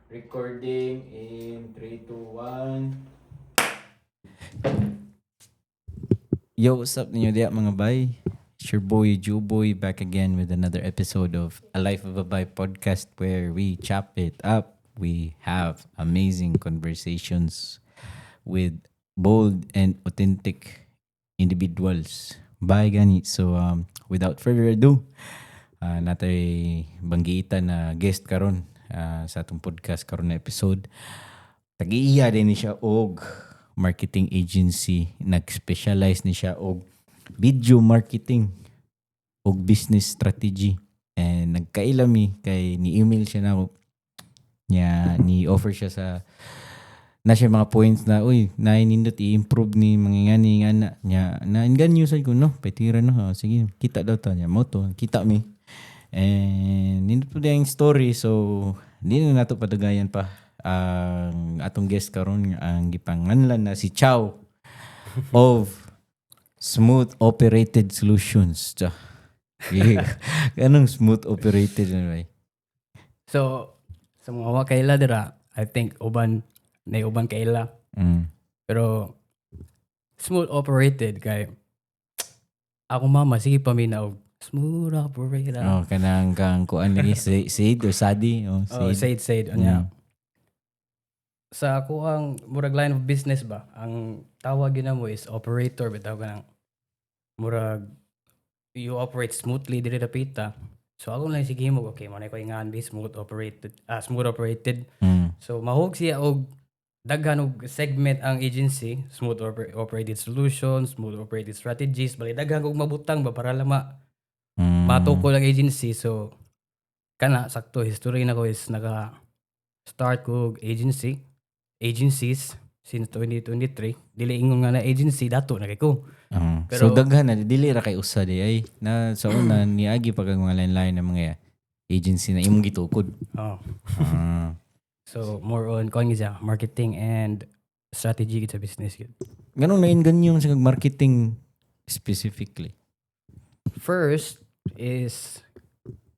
Recording in 3, 2, 1. Yo, what's up ninyo diya mga bay? It's your boy Juboy back again with another episode of A Life of a Bay podcast where we chop it up. We have amazing conversations with bold and authentic individuals. Bye gani. So without further ado, natay banggitan na guest karon sa atong podcast karon na episode. Tag-iya din ni siya og marketing agency, nag-specialize ni siya og video marketing og business strategy. And nagkailami kay ni-email siya na ako niya, ni-offer siya sa na siya mga points na uy, nainindot i-improve ni mga ngani nga na niya na inganyo sa ko no, paitira no. Sige, kita daw ta niya mo to, kita mi. And nindot po yung story, so hindi na nato padagayan pa ang atong guest karon ang gipanganlan na si Chow of Smooth Operated Solutions. Yeah. Anong smooth operated na ba? So, sa mga wa kaila dira, I think uban kaila. Pero smooth operated kay ako mama sige pa minaw. Smooth operated. Oh, kanang kang kuan lagi Said or Sadi o Said anya. Sa ako ang murag line of business ba, ang tawag gina mo is operator bitaw kanang murag you operate smoothly dili dapita. So ako lang sige mo okay man ko ingan be smooth operated. So mahog siya og daghan og segment ang agency, smooth operated solutions, smooth operated strategies, bali daghan og mabutang ba para lang matukol ang agency. So kana sakto history na ko is naka start ko agencies since 2023. Dili ingon nga na agency dato na kay ko. Pero, so daghan na dili ra kay usa di ay na sa una niagi pag ang mga line ng mga agency na imong gitukod. So more on kung siya marketing and strategy sa business yun. Ganun na ganyan sa marketing specifically. First is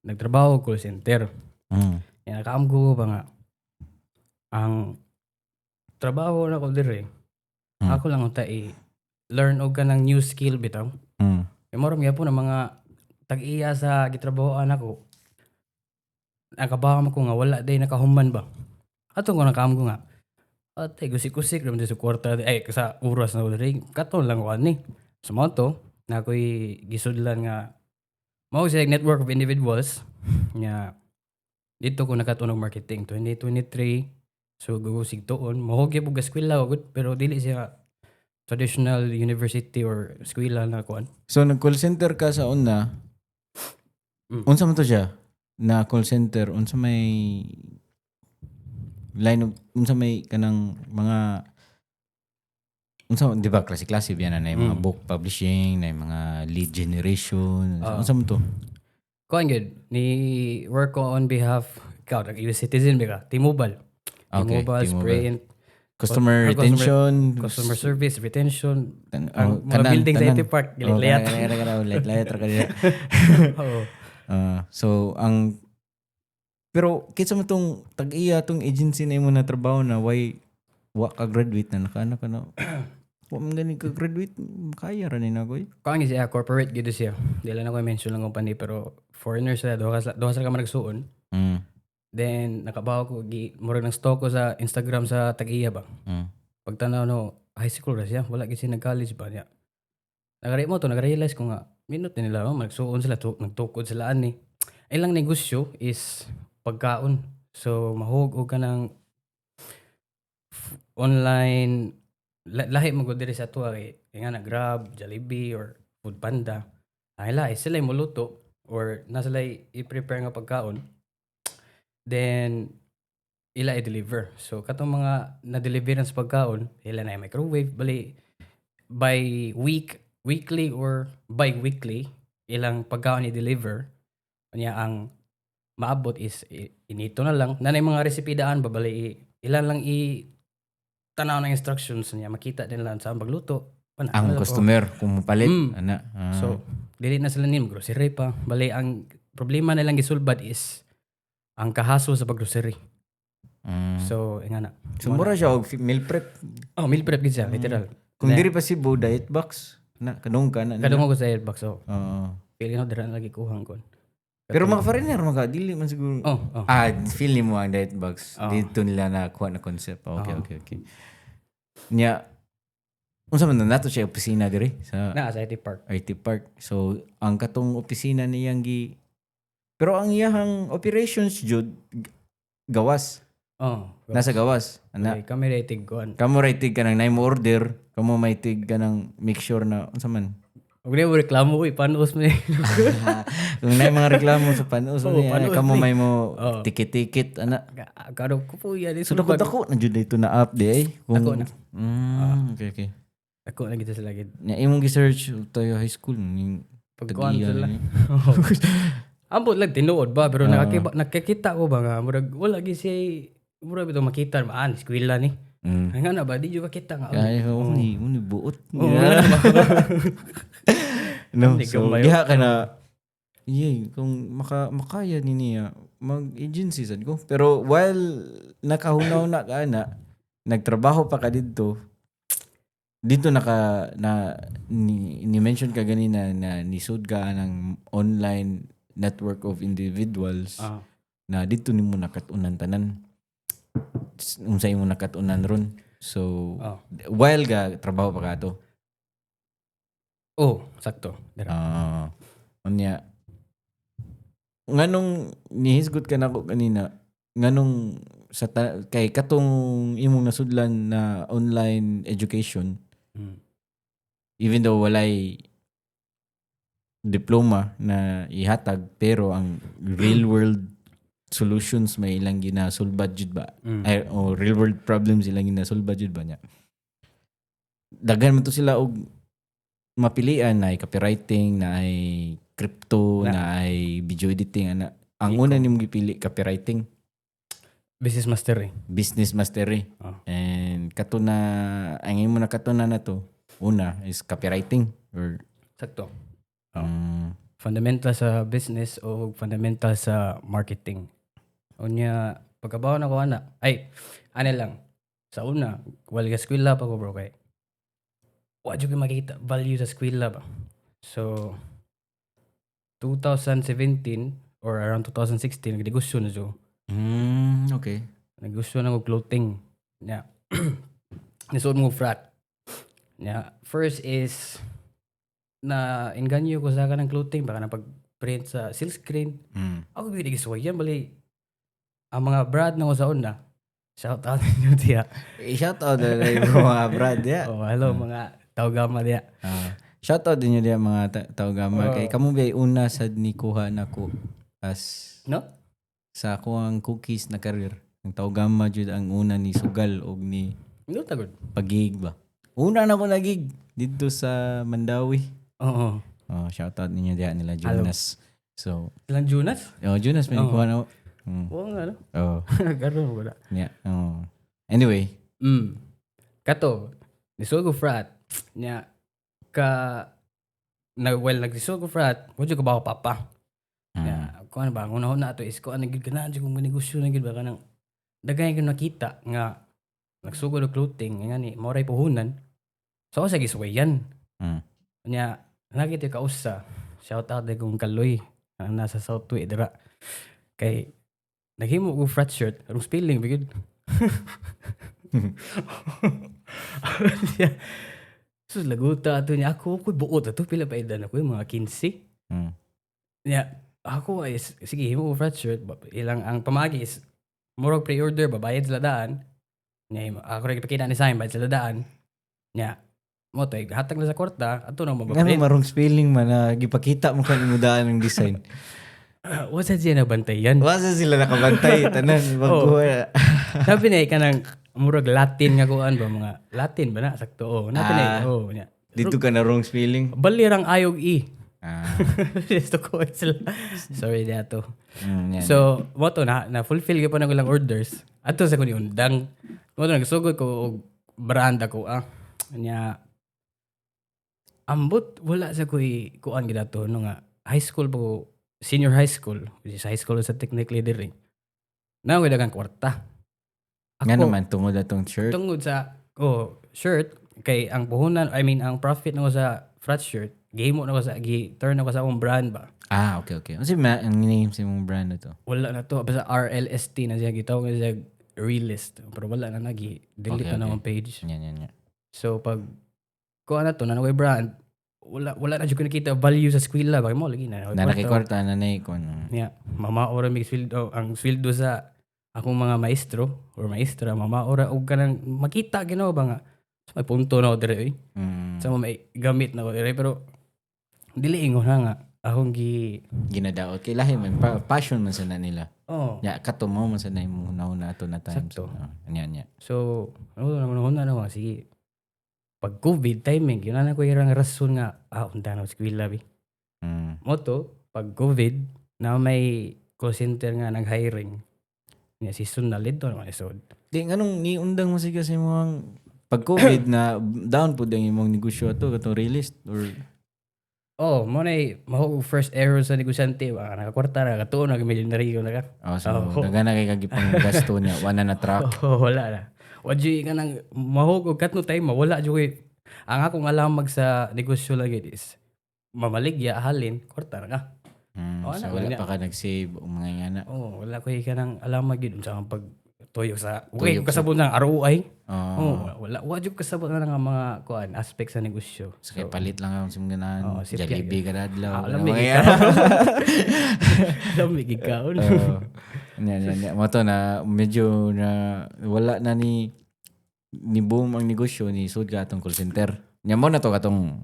nagtrabaho ko call center. Yan nakaamgo pa nga ang trabaho na ko dire. Ako lang unta learn og kanang new skill bitaw. Moram gyapon ang mga tag-iya sa gitrabahoan ako. Nakabawa ko nga wala day nakahuman ba. Ato ko nakaamgo nga. Ate gusik-gusik naman sa kwarta ay sa oras na dire. Katon lang ko ani. Sa mo to na ako'y gisudlan nga mao siya network of individuals nga dito ko nakatunog marketing 2023. So gugusig tuon mahogya pug eskwela gud pero dili siya traditional university or eskwela na kuan. So nag-call center ka sa una. Unsa man to siya? Na call center unsa may line of unsa may kanang mga unsa di ba klase-klase biyan na mga book publishing, na mga lead generation. Unsa man to? Kuan gud ni work ko on behalf ikaw US citizen ba ka? T-Mobile. Okay, T-Mobile, Sprint, customer retention, customer service, retention, ang mga building sa IT Park, layat. Layat ra kanila. So ang pero kitsa mo tong tag-iya tong agency na imo na trabaho na why wa ka graduate na naka na wa man gani ka graduate kaya ra ni nagoy. Kung siya corporate gid siya. Dili na ko mention lang company pero foreigner sila duha sa ka managsuon. Then nakabaho ko murag nang stalk ko sa Instagram sa tag-iya ba. Pagtanaw no high school ra siya, wala gid siya nag-college ba niya. Nag-realize ko nga minute nila magsuon sila nagtukod sila ani. Ilang negosyo is pagkaon. So mahug og kanang online lahi mo gud diri sa tuwa kay nga na Grab, Jollibee or Foodpanda. Ay lahi sila muluto or na sila i-prepare nga pagkaon. Then ila i-deliver. So katong mga na-deliveran sa pagkaon, ila na microwave bali by weekly or bi-weekly ilang pagkaon i-deliver. Kanya ang maabot is inito na lang. Nanay mga recipe daan babali ilan lang tanaw ng instructions niya makita din lang sa pagluto. Ang customer kung mapalit ana. So dili na sila nim grocery pa. Bali ang problema nilang gisulbad is ang kahasol sa paggrocery. So nga na. So mura siya og meal prep. Oh, meal prep gid siya, literal. Kung diri pa Cebu diet box na kadung ka na. Kadung ko sa airbox so. Oo. Pili na dira lagi kuhang kon. Pero mga foreigner mga dili man siguro. Oh. Feel ni mo ang diet box. Dito nila na kuha na concept. Okay. Nya unsa man nato siya opisina diri sa Sa IT Park. IT Park. So ang katong opisina niyang pero ang iyang operations jud gawas. Nasa gawas. Ana. Kami rating kuan. Kamo rated ka nang mo order, kamo may tig ka nang make sure na unsa man. Ug mo reklamo ko panos mo. Kung na mga reklamo sa panos mo, panos kamo ni. may mo tikit-tikit ana. Karo ko po yan. So dako na jud dito na app di ay. Ako na. Okay. Ako na gid sa lagid. Nya imong gi-search tayo high school ning Pagkuan sila. Ambot lang tinuod ba pero nakakita ko ba nga murag wala gi siya murag bitaw makita eskwela ni. Nga na ba di jud makita nga. Ay ni buot. No, So diha ka na kung makaya ni niya mag-agency sad ko. Pero while nakahunaw na ka na nagtrabaho pa ka dito ni mention ka ganina na nisud ka ng online network of individuals na dito nimo nakatunan tanan unsay mo nakatunan ron. So while ga trabaho pa ka to. Sakto. Unya nganong nihisgot ka nako kanina nganong kay katong imong nasudlan na online education even though walay diploma na ihatag pero ang real world solutions may ilang ginasulbad jud ba o real world problems ilang ginasulbad jud ba niya daghan man to sila og mapilian na ay copywriting na ay crypto na ay video editing ana ang una nimong gipili copywriting business mastery and katuna ang imo nakatuna na to una is copywriting or sakto. Fundamental sa business o fundamental sa marketing. Unya pagkabaw na ko ana. Lang. Sa una, wala ka eskwela pa ko bro kay. Wa jud makita value sa eskwela ba. So 2017 or around 2016 nagdegosyo na jo. Okay. Nagdegosyo na ko clothing. Nya. Nisuot mo frat. Nya, first is na inganyo ko sa kanang clothing baka na pag-print sa silk screen. Ako gigiswayan bali ang mga brand na ko sa una. Shout out niyo diya. Shout out na mga brand ya. Hello mga tawgama diya. Shout out din niyo diya mga tawgama kay kamo bay una sad ni kuha nako as sa ako ang cookies na career. Ang tawgama jud ang una ni sugal og ni tagod pagig ba. Una na ko nagig dito sa Mandawi. Shout out ninyo diyan nila Jonas. So, ilang Jonas? Jonas may kuha na. Nga no. Garo wala. Yeah. Anyway, kato nisuot ko frat nya nagdisuot ko frat, mo jud ko ba papa. Nya ko ano ba una to is ko ano gid kana jud kung negosyo na gid ba kanang daghan ko nakita nga nagsugod og clothing nga ni moray puhunan. So sa giswayan. Nya nakita ka usa. Shout out kong Kaloy ang nasa Southway dira. Kay naghimo ko frat shirt, arong spelling bigid. Sus laguta ato niya ako buot ato pila pa edad ako mga 15. Nya ako ay sige himo ko frat shirt ilang ang pamagi is murag pre-order babayad sa ladaan. Nya ako ra gipakita ni sign bayad sa ladaan. Nya mo tay hatag na sa kwarta ato nang mabaprint. Ano marong spelling man na gipakita mo kan imudaan ng design. Wasa siya nabantayan. Wasa sila nakabantay tanan magkuha. Sabi na kanang murag Latin nga kuan ba mga Latin ba na sakto napinay nya. Dito ka na wrong spelling. Balirang ayog Gusto ko sila. Sorry dato. So mo to na fulfill ko pa ng ilang orders. Ato sa kuni undang. Mo to nagsugod ko og brand ako nya ambot wala sa koy kuan gid ato no nga high school po senior high school which is high school sa technically diri na ko dagang kwarta Nga naman, tungod atong shirt. tungod sa shirt kay ang puhunan, ang profit nako sa frat shirt, gihimo nako sa turn nako sa akong brand ba. Okay. Kasi ang name sa mong brand na to. Wala na to basta RLST na siya gitawag siya realist pero wala na delete na ang page. Yan. So pag kuha na to na nakoy brand, wala na jud ko nakita value sa eskwela ba mo lagi na. Na nakikwarta na kon. Yeah, mamaora mig sweldo ang sweldo sa akong mga maestro or maestra mamaora og kanang makita ginawa ba nga so, may punto na ako dire oy. Sa may gamit na ko dire pero dili ingon na nga akong ginadaot kay lahi man passion man sa nila. Ya kato mo man sa na mo na ato na times. Sakto. Anya. So na sige. Pag COVID timing, yun na ko yung rason nga, unta na eskwela bi. Moto, pag COVID, na may call center nga nag-hiring. Niya season na lito naman isod. Di, anong niundang mo siya sa mga pag COVID na down po din yung negosyo ato, katong realist or... Mo na first error sa negosyante ba, nakakwarta na, katuon na, millionary ko na ka. Nagana kay kagipang gasto niya, wala na truck. Wala na. Wadyo ka nang mahugog kat no time mawala jud koy ang akong alamag sa negosyo lagi is mamaligya halin kwarta na ka. So wala pa ka nag-save o mga ngana. Wala koy ka nang alamag gid unsa ang pagtuyo sa kasabot ng ROI. Wala wadyo kasabot na nga mga kuan aspect sa negosyo. So kay palit lang ang simganan. Jollibee ka adlaw. Lamig ikaw. Nya mo to na medyo na wala na ni boom ang negosyo ni sud ka atong call center. Nya mo na to katong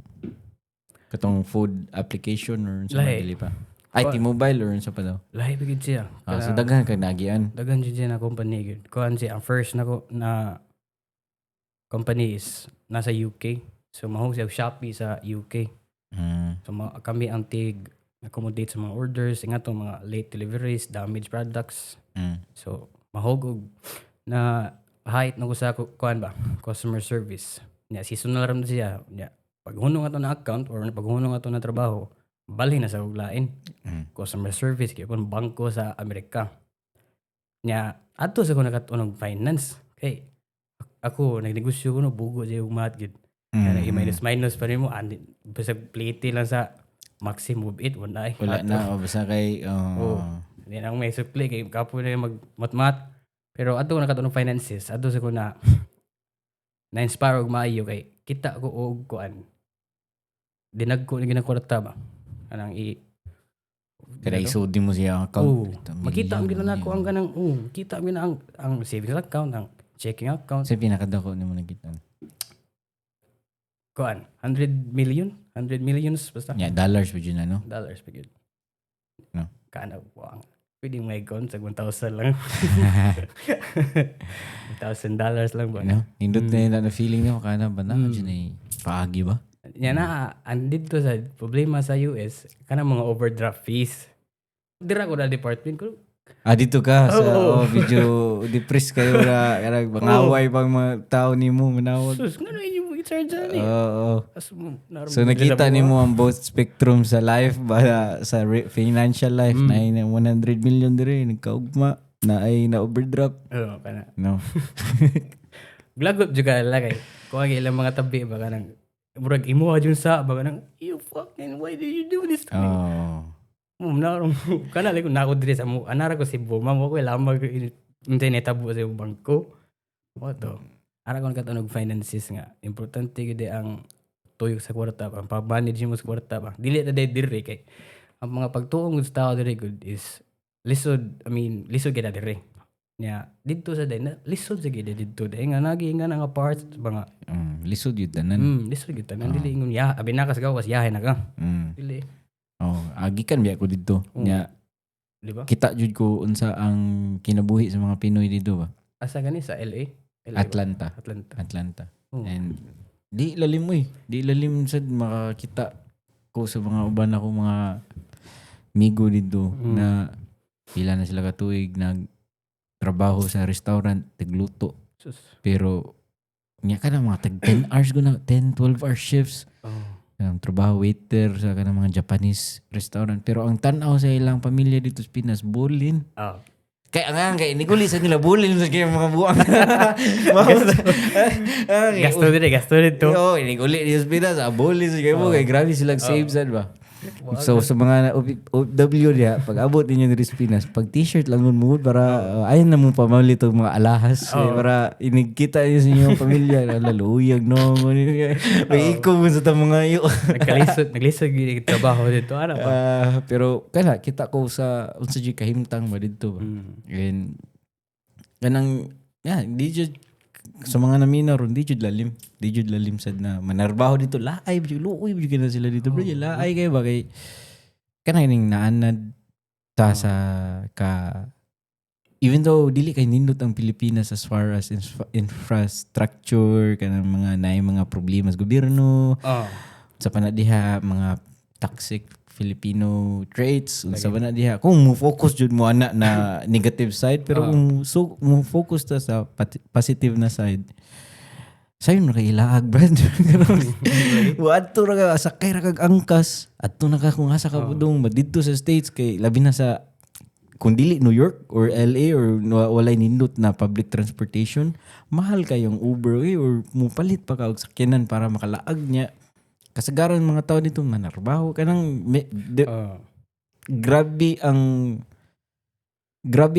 food application or sa dili pa. IT mobile or sa pa daw. Lahi bigid siya. So daghan kag nagian. Daghan siya na company gid. Kuan siya ang first na company is nasa UK. So mahog siya Shopee sa UK. So kami ang accommodate sa mga orders, ingatong mga late deliveries, damaged products. So, mahugog na height na ko sa kuan ba, customer service. Nya seasonal ram siya. Nya paghunong ato na account or paghunong ato na trabaho, balhin na sa uglain. Customer service kay kun bangko sa Amerika. Nya adto sa ko nakatunog finance. Kay ako nagnegosyo ko no bugo sa yung math gid. Kaya minus pa rin mo and basta plate lang sa maximum 8 wala na o basta kay hindi na may supply kay kapo na mat pero ato na katong finances ato sa ko na inspire og maayo kay kita ko og kuan dinagko ni ginakwarta ba anang kada isudi mo siya ang account. Makita ang gina nako ang ganang kita ang gina ang savings account ang checking account sa pinakadako nimo nakita. Kuan 100 millions basta. Yeah, dollars pa yun no? Dollars pa yun. No. Kana buwang. Pwede may account sa 1,000 lang. $1,000 lang ba? No? Hindot na feeling niyo kana ba na dyan ay paagi ba? Yan na, andito sa problema sa US, kana mga overdraft fees. Dira ko na department ko. Dito ka sa video depressed kayo na bangaway pang mga tao nimo manawag. Sus, ngano inyo i-charge ani? So nakita nimo ang both spectrum sa life ba sa financial life na 100 million dire nagkaugma na ay na overdraft. Kana. No. Glagot juga lagay. Kung ang ilang mga tabi ba kanang murag imo adun sa ba kanang you fucking why do you do this to me? Kana like na ako dire sa mo anara ko si Buma mo ko lamang internet tabo sa bangko. Mo to. Ara kon katunog finances nga. Importante gid ang tuyok sa kwarta pa, pa-manage mo sa kwarta pa. Dili na dire kay ang mga pagtuong sa tao dire good is lisod gid dire. Nya didto sa day na lisod sa gid didto day nga nagi nga nga parts ba nga lisod yun tanan. Lisod yun tanan dili ingon ya abi nakas gawas yahay na ka. Dili. Agikan biya ko dito. Nya di ba? Kita jud ko unsa ang kinabuhi sa mga Pinoy dito ba. Asa gani sa LA? Atlanta. And di lalim mo Di lalim sad makakita ko sa mga uban ako mga migo dito na pila na sila katuig nagtrabaho sa restaurant, tagluto. Pero nya ka na mga tag 10 hours ko na 10-12 hour shifts. Trabaho waiter sa kanang mga Japanese restaurant. Pero ang tan-aw sa ilang pamilya dito sa Pinas, bulin. Kaya niguli sa nila bulin sa kaya mga buwang. Gasto din to. Yo, iniguli ni Ospinas, abuli sa kaya mo, kaya grabe silang save sad ba? So sa mga OFW diya, pag abot ninyo ni Pinas, pag t-shirt lang nun mo para ayun na mo pamali itong mga alahas para inigkita niyo sa inyong pamilya laluyag no may ikaw mo sa mga iyo. Naglisod gid trabaho dito ana pa. Pero kala kita ko sa unsa jud kahimtang ba dito ba. And kanang di jud sa mga namina ron di jud lalim sad na manarbaho dito laay jud luoy jud na sila dito bro laay kay ba kay kanang naanad ta sa ka even though dili kay nindot ang Pilipinas as far as infrastructure kanang mga problema sa gobyerno sa panadiha mga toxic Filipino traits unsa ba na diha kung mo focus jud mo ana na negative side pero kung mo focus ta sa positive na side sayo na kay ilaag brad wadto ra ka sakay ra kag angkas adto na ka kung asa ka pudong dito sa States kay labi na sa kung dili New York or LA or walay nindot na public transportation mahal kayong Uber or mupalit pa ka og sakyanan para makalaag niya. Kasagaran mga tao dito manarbaho kanang grabe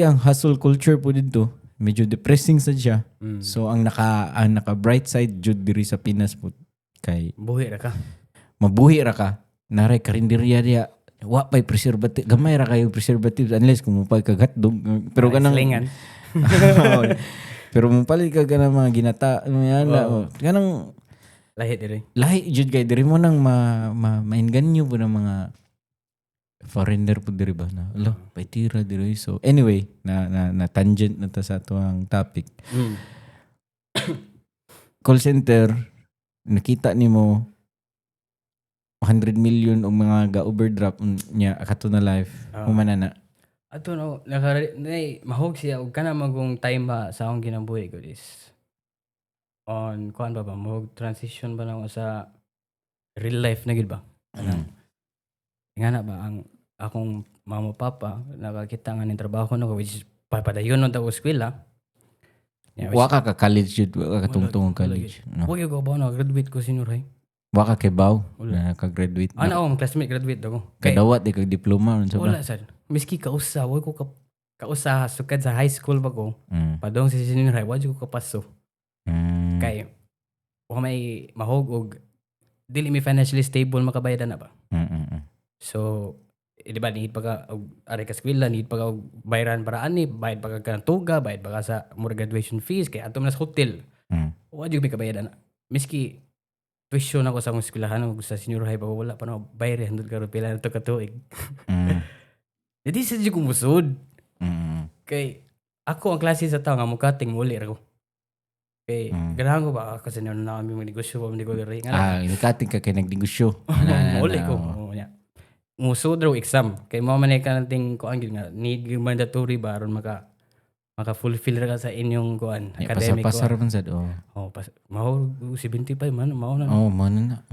ang hustle culture po dito. Medyo depressing sa siya. So ang naka bright side jud diri sa Pinas po kay mabuhi ra ka naray karinderya diya wa pay preservative gamay ra kayo preservatives unless kung mupay kag hotdog pero kanang pero mupalit ka kanang mga ginata kanang lahi jud kay diri mo nang mainganyo po ng mga foreigner po diri ba na paitira diri so anyway na tangent na ta sa tuang topic. Call center nakita nimo 100 million og mga ga-overdraft niya akato na life humana na ato no mahog siya og kana magong time ba sa akong ginabuhi ko is on kuan ba mo transition ba na sa real life na gid ba nga ba ang akong mama papa nakakita nga ning trabaho nako which is papadayon ta ko eskwela wa ka college jud wa ka tungtong college no wa ko ba na graduate ko senior high wa ka kebaw na ka-graduate ana ako classmate graduate ako kadawat di kag diploma unsa ba wala sad miski kausa wa ko kausa sukad sa high school ba ko padong sa senior high wa ko kapaso. Kay wa may mahog og dili mi financially stable makabayad na ba. So di ba need pa ka og ari ka eskwela need pa ka og bayaran para ani bayad pa ka kanang tuga bayad pa ka sa more graduation fees kay ato man sa hotel. Wa jud mi kabayad na. Miski tuition ako sa akong eskwelahan og sa senior high pa wala pa na bayad handod karon pila na to ka tuig. Jadi sa jud ko musud. Kay ako ang klase sa tao nga mukating muli ra ko. Okay, ganahan ko ba kasi na namin magnegosyo ba ko diri nga. Nikating ka kay nagnegosyo. Muli ko. Musud raw exam. Kay mo man ka nating kuan gid nga need yung mandatory ba aron maka fulfill ra ka sa inyong kuan academic. Pasar man sad mao 75 man mao na. Man na.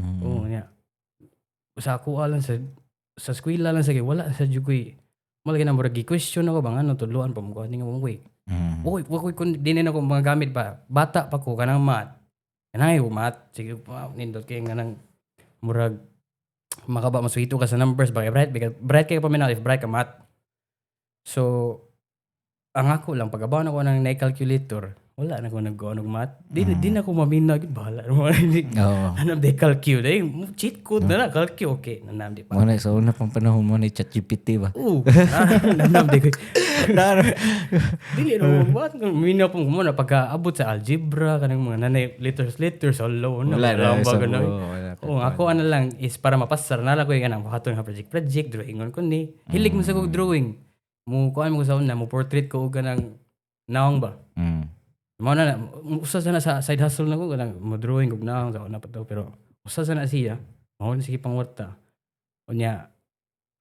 Nya. Sa ako alang sa eskwela lang sa wala sa jugoy. Malagi na murag question ako bang ano tudloan pa mo kuan nga mo way. Wag kun dinin ako mga gamit ba. Bata pa ko kanang math. Kanang math sige pa nindot kay kanang murag makaba masuhito ka sa numbers ba bright kay pa man if bright ka math. So ang ako lang pagabawon ako ng calculator wala na ko nag-go og math. Di na ko mamina gid bahala. Anam de calcu day cheat code na calcu okay nanam di pa. Mo na sa una pang panahon mo ni ChatGPT ba. Nanam de ko. Dili no what mina po mo na pagkaabot sa algebra kanang mga nanay letters alone na lang ba ganun. Ako ana lang is para mapasar na lang ko yung kanang haton nga project drawingon ko ni. Hilig mo sa kog drawing. Mo kuan mo sa una mo portrait ko og kanang naong ba. Mao na usa sana sa side hustle na ko kanang mo drawing og naong sa una pa to pero usa sana siya mao na sige pangwarta. Unya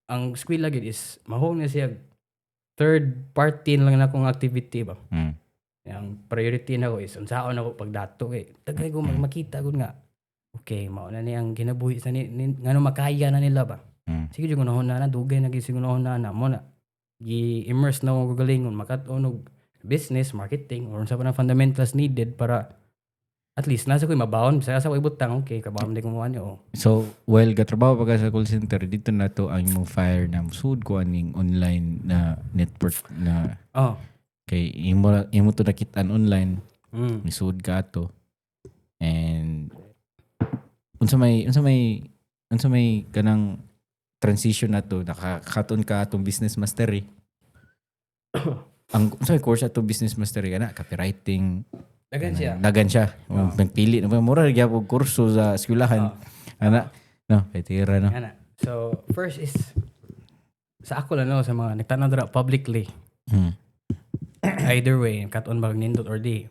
ang eskwela gid is mahong na siya third party lang na akong activity ba. Ang priority na ko is unsaon ako pagdato kay tagay ko makita gud nga okay mao na ni ang ginabuhi sa ngano makaya na nila ba. Sige jud gunahon na dugay na gid sigunahon na mo na gi-immerse na ako galingon makat-on og business, marketing, or sa pa na fundamentals needed para at least nasa ko mabawon sa ko ibutang okay kabawon di ko mo ano. So, well, gatrabaho pa ka sa call center, dito na to ang imong fire na sud ko aning online na network na Oh. kay imo to nakitaan online, Mm. isud ka to. And unsa may kanang transition na to nakakaton ka atong business mastery. Ang unsa may course ato business mastery kana copywriting. Dagan siya. Dagan siya. Nagpili na mura gyapon kurso sa eskwelahan. Ana, no, petira no. Ana. So, first is sa ako lang no sa mga nagtanaw dira publicly. Either way, cut-on bag nindot or di.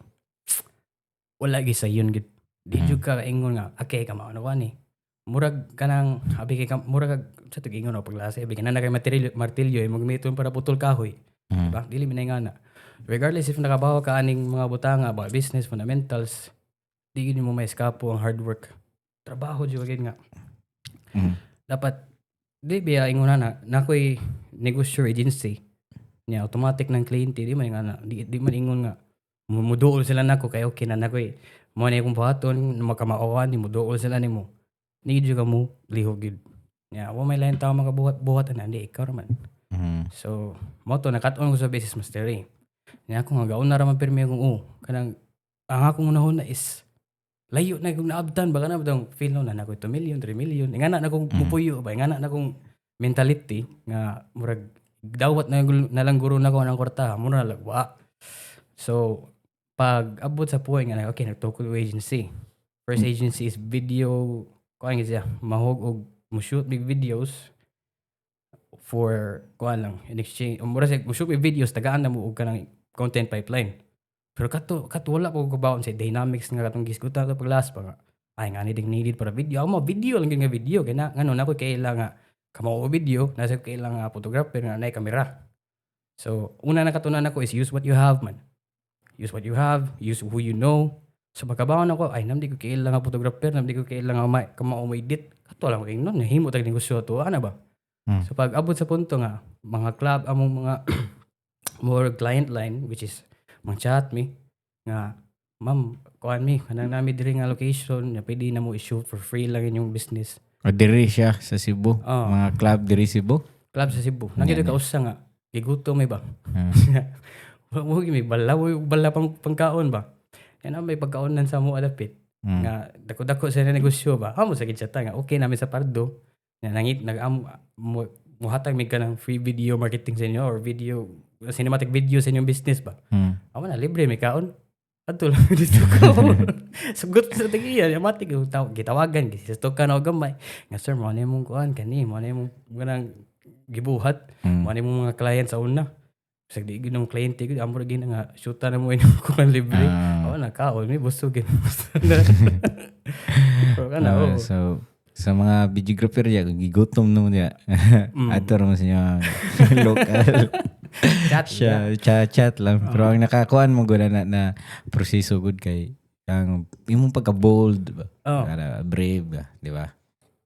Wala gi sa yun gid. Di jud ka ingon nga, okay ka mao ni. Murag kanang abi kay murag sa tug ingon o paglasa abi kana na kay martilyo imong gamiton para putol kahoy. Diba? Dili man nga na. Regardless if nakabawa ka aning mga butanga about business fundamentals, di gid mo may eskapo ang hard work. Trabaho jud gid nga. Dapat di biya ingon na nakoy negosyo agency niya automatic ng kliyente di man nga na di man ingon nga muduol sila nako kay okay na nakoy mo na akong buhaton makamaawan ni muduol sila nimo need jud ka mo lihog gid nya wa may lain tawo makabuhat-buhatan hindi ikaw man. So mo to nakat-on ko sa business mastery nya ako nga gaon na ra man pirmi akong kanang ang akong unahon na is layo na kung naabtan baka na bang feel no na nako 2 million 3 million nga na akong mupuyo ba nga na akong mentality nga murag dawat na lang guro na ko ng kwarta mura na lagwa. So pag abot sa point nga okay nagtukod ko agency. First agency is video kuan siya mahog og mo shoot big videos for kuan lang in exchange mura sa mo shoot big videos tagaan na mo og kanang content pipeline. Pero kato wala ko kabaon sa dynamics nga katong gisgutan sa paglas pa nga. Ay nga needed para video. Ako video lang nga video kay na ngano na ko kailangan kamao video nasa ko kailangan photographer nga nay kamera. So una na katunan ako is use what you have man. Use what you have, use who you know. So pagkabaon ako ay namdi ko kailangan photographer, namdi ko kailangan kamao edit. Kato lang ko ingnon himo tag negosyo to ana ba. So pag abot sa punto nga mga club among mga more client line which is mang chat me nga ma'am kuan mi kanang nami diri nga location na pwede na mo i-shoot for free lang inyong business. O diri siya sa Cebu. Mga club diri Cebu. Club sa Cebu. Nagito ka usa nga gigutom may ba. Mo may bala pangkaon ba. Yan may pagkaonan sa mo adapit. Nga dako-dako sa negosyo ba. Amo sa gid nga okay namin sa pardo. Nangit muhatag mi kanang free video marketing sa inyo or video cinematic video sa inyong business ba. Amo na libre may kaon. Adto lang dito ko. Sugot sa tagiya, matik gitawagan gito ka na gamay. Nga sir, mo na imong kuan kani, mo na imong ganang gibuhat, mo na imong mga client sa una. Sa di gyud ng kliyente gyud amo gid nga shoota na mo inyong kuan libre. Oh na kaon mi busugin. So sa mga videographer ya gigutom no niya. Ato ron sa inyo local. Chat lang. Pero ang nakakuan mo gud na proseso gud kay ang imong pagka bold ba? Brave ba, di ba?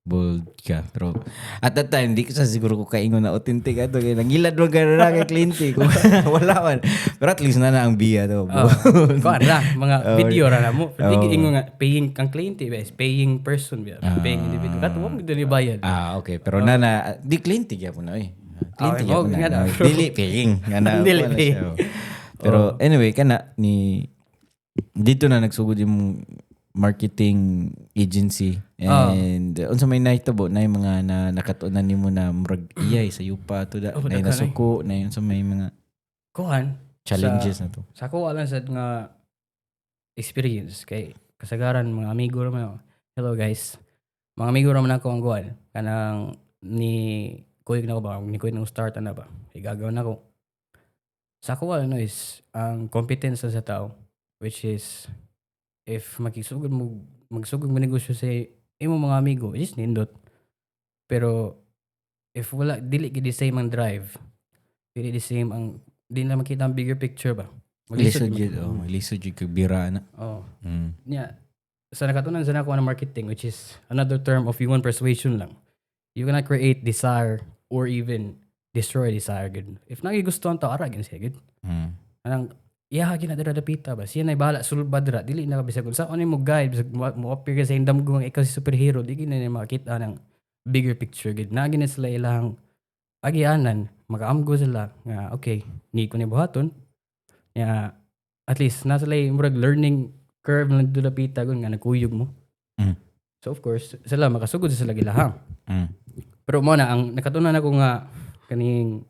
Bold ka. Pero at that time di ko sa siguro ko kaingon na authentic ato kay nangilad mo gara kay kliyente ko. Wala man. Pero at least na ang biya to. Kuan ra mga video ra na mo. Di ingon nga paying kang kliyente ba, paying person ba, paying individual. Kato mo gid ni bayad. Okay. Pero na di kliyente gyapon na kliyente gyapon na. Dili paying. Dili paying. Pero anyway kana ni dito na nagsugod yung marketing agency and unsa may nahitabo na yung mga nakatunan nimo na murag iyay sa yupa to da na nasuko na yun sa may mga kuan challenges na to. Sa ko alam sa nga experience kay kasagaran mga amigo ra man. Hello guys. Mga amigo ra man ako ang kuan kanang ni kuig na ko ba ni kuig nang start na ba. Igagaw na ko. Sa ko ano is ang competence sa tao which is if magsugod mo negosyo sa imo mga amigo, is nindot. Pero if wala dili gid the same ang drive, dili the same ang di na makita ang bigger picture ba. Maglisod jud kag bira na. Nya sa nakatunan sa nako ang marketing which is another term of human persuasion lang. You cannot create desire or even destroy desire gid. If nagigustuhan to ara gid siya gid. Anang iya gid na dira dapita ba. Siya na bahala sulbad dira dili na bisag unsa ni mo guide bisag mo appear ka sa indam gong ikaw si superhero di gid na makita ng bigger picture gid. Na gid na sila ilang agianan, makaamgo sila nga okay, ni ko ni buhaton. Ya at least nasa lay murag learning curve lang dito dapita gon nga nagkuyog mo. So of course, sila makasugod sa sila gilahang. Pero mo na ang nakatunan ako nga kaning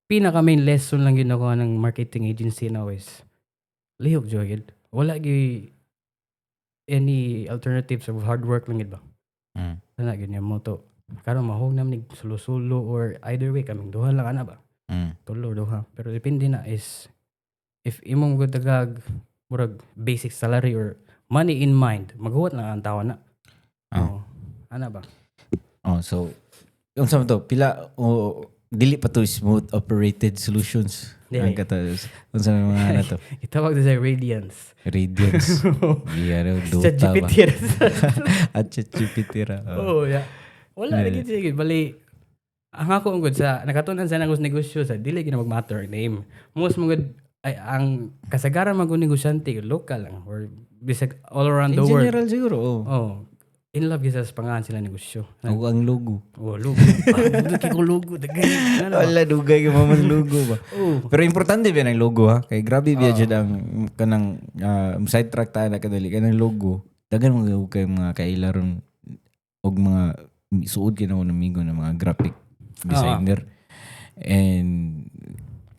pinaka main lesson lang gid ako ng marketing agency now is lihok jud. Wala gi any alternatives of hard work lang gid ba. Wala gid mo to. Karon mahog na nig sulo-sulo or either way kaming duha lang ana ba. Tulo duha. Pero depende na is if imong gudagag murag basic salary or money in mind, maghuwat lang ang tawa na. Ana ba? So unsa man to? Pila dili pa to smooth operated solutions. Ang katas. Unsa man mga ana to? Itawag to sa Radiance. Radiance. Iya Dota ba. ChatGPT. At ChatGPT ra. Oh, yeah. Wala na gid sige bali ang ako ungod sa nakatunan sa nagos negosyo sa dili gid na mag-matter name. Most mga ay ang kasagaran mag negosyante local lang or bisag all around the In world. general siguro. In love gid sa pangalan sila negosyo. Ako ang logo. Logo. Dugay ko logo dagay. Wala dugay ka man logo ba. Pero importante ba ang logo ha? Kay grabe biya jud ang kanang sidetrack ta na kadali kanang logo. Dagan mo kay mga kailaron og mga suod kinaw ng amigo ng mga graphic designer. And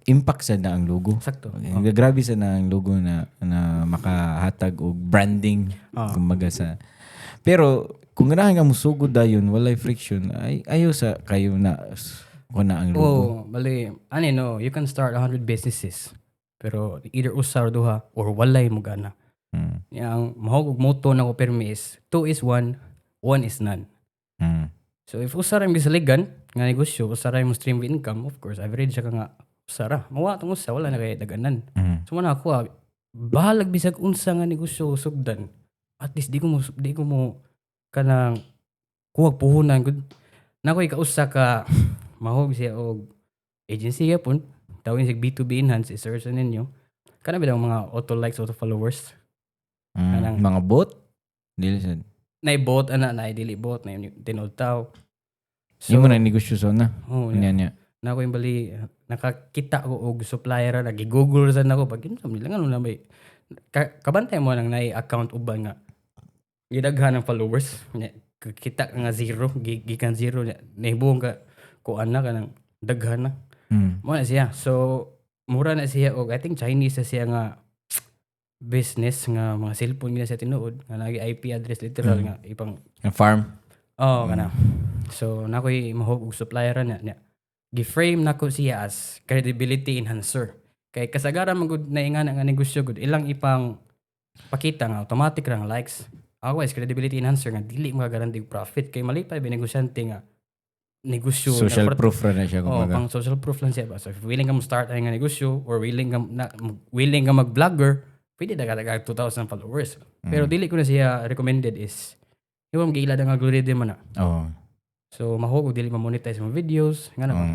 impact sa na ang logo. Sakto. Grabe sa na ang logo na makahatag og branding kumbaga sa. Pero kung ganahan nga musugod dayon walay friction ay ayo sa kayo na kuna ang logo. Bali no, you can start 100 businesses. Pero either usa or duha or walay mo gana. Yang mahog og motto na ko permi is 2 is 1, 1 is none. So if usara mo gisaligan nga negosyo, usara mo stream of income, of course, average siya ka nga usara. Mawa tong usa wala na kay daganan. So man ako bahalag bisag unsa nga negosyo sugdan. At least di ko mo kanang kuwag puhunan gud. Nakoy kausa ka mahog siya og agency yapon. Tawin sig B2B enhance search ninyo. Kana bilang mga auto likes, auto followers. Mga bot dili sad. Na bot ana na dili bot na tinod taw. So mo na negosyo so na. Niya. Na ko bali nakakita ko og supplier na gi-google sa nako pag kinsa nila ngano na may kabantay mo nang nay account uban nga gidaghan ng followers. Kita nga zero, gikan zero nahibuong ka kuan na kanang daghan na. Mo na siya. So mura na siya og I think Chinese na siya nga business nga mga cellphone gina siya tinuod nga nagi IP address literal nga ipang farm. Kana. So nakoy mahog og supplier na gi-frame nako siya as credibility enhancer. Kay kasagaran man gud na ingana nga negosyo gud ilang ipang pakita nga automatic rang likes. Ako is credibility enhancer nga dili magaranti og profit kay malipay negosyante nga negosyo social proof ra na siya kumbaga. Pang social proof lang siya ba. So if willing ka mo start ay nga negosyo or willing ka mag-vlogger, pwede daga 2,000 followers. Pero dili ko na siya recommended is yung giila ang algorithm na. So mahog dili ma-monetize mo videos ngano ba.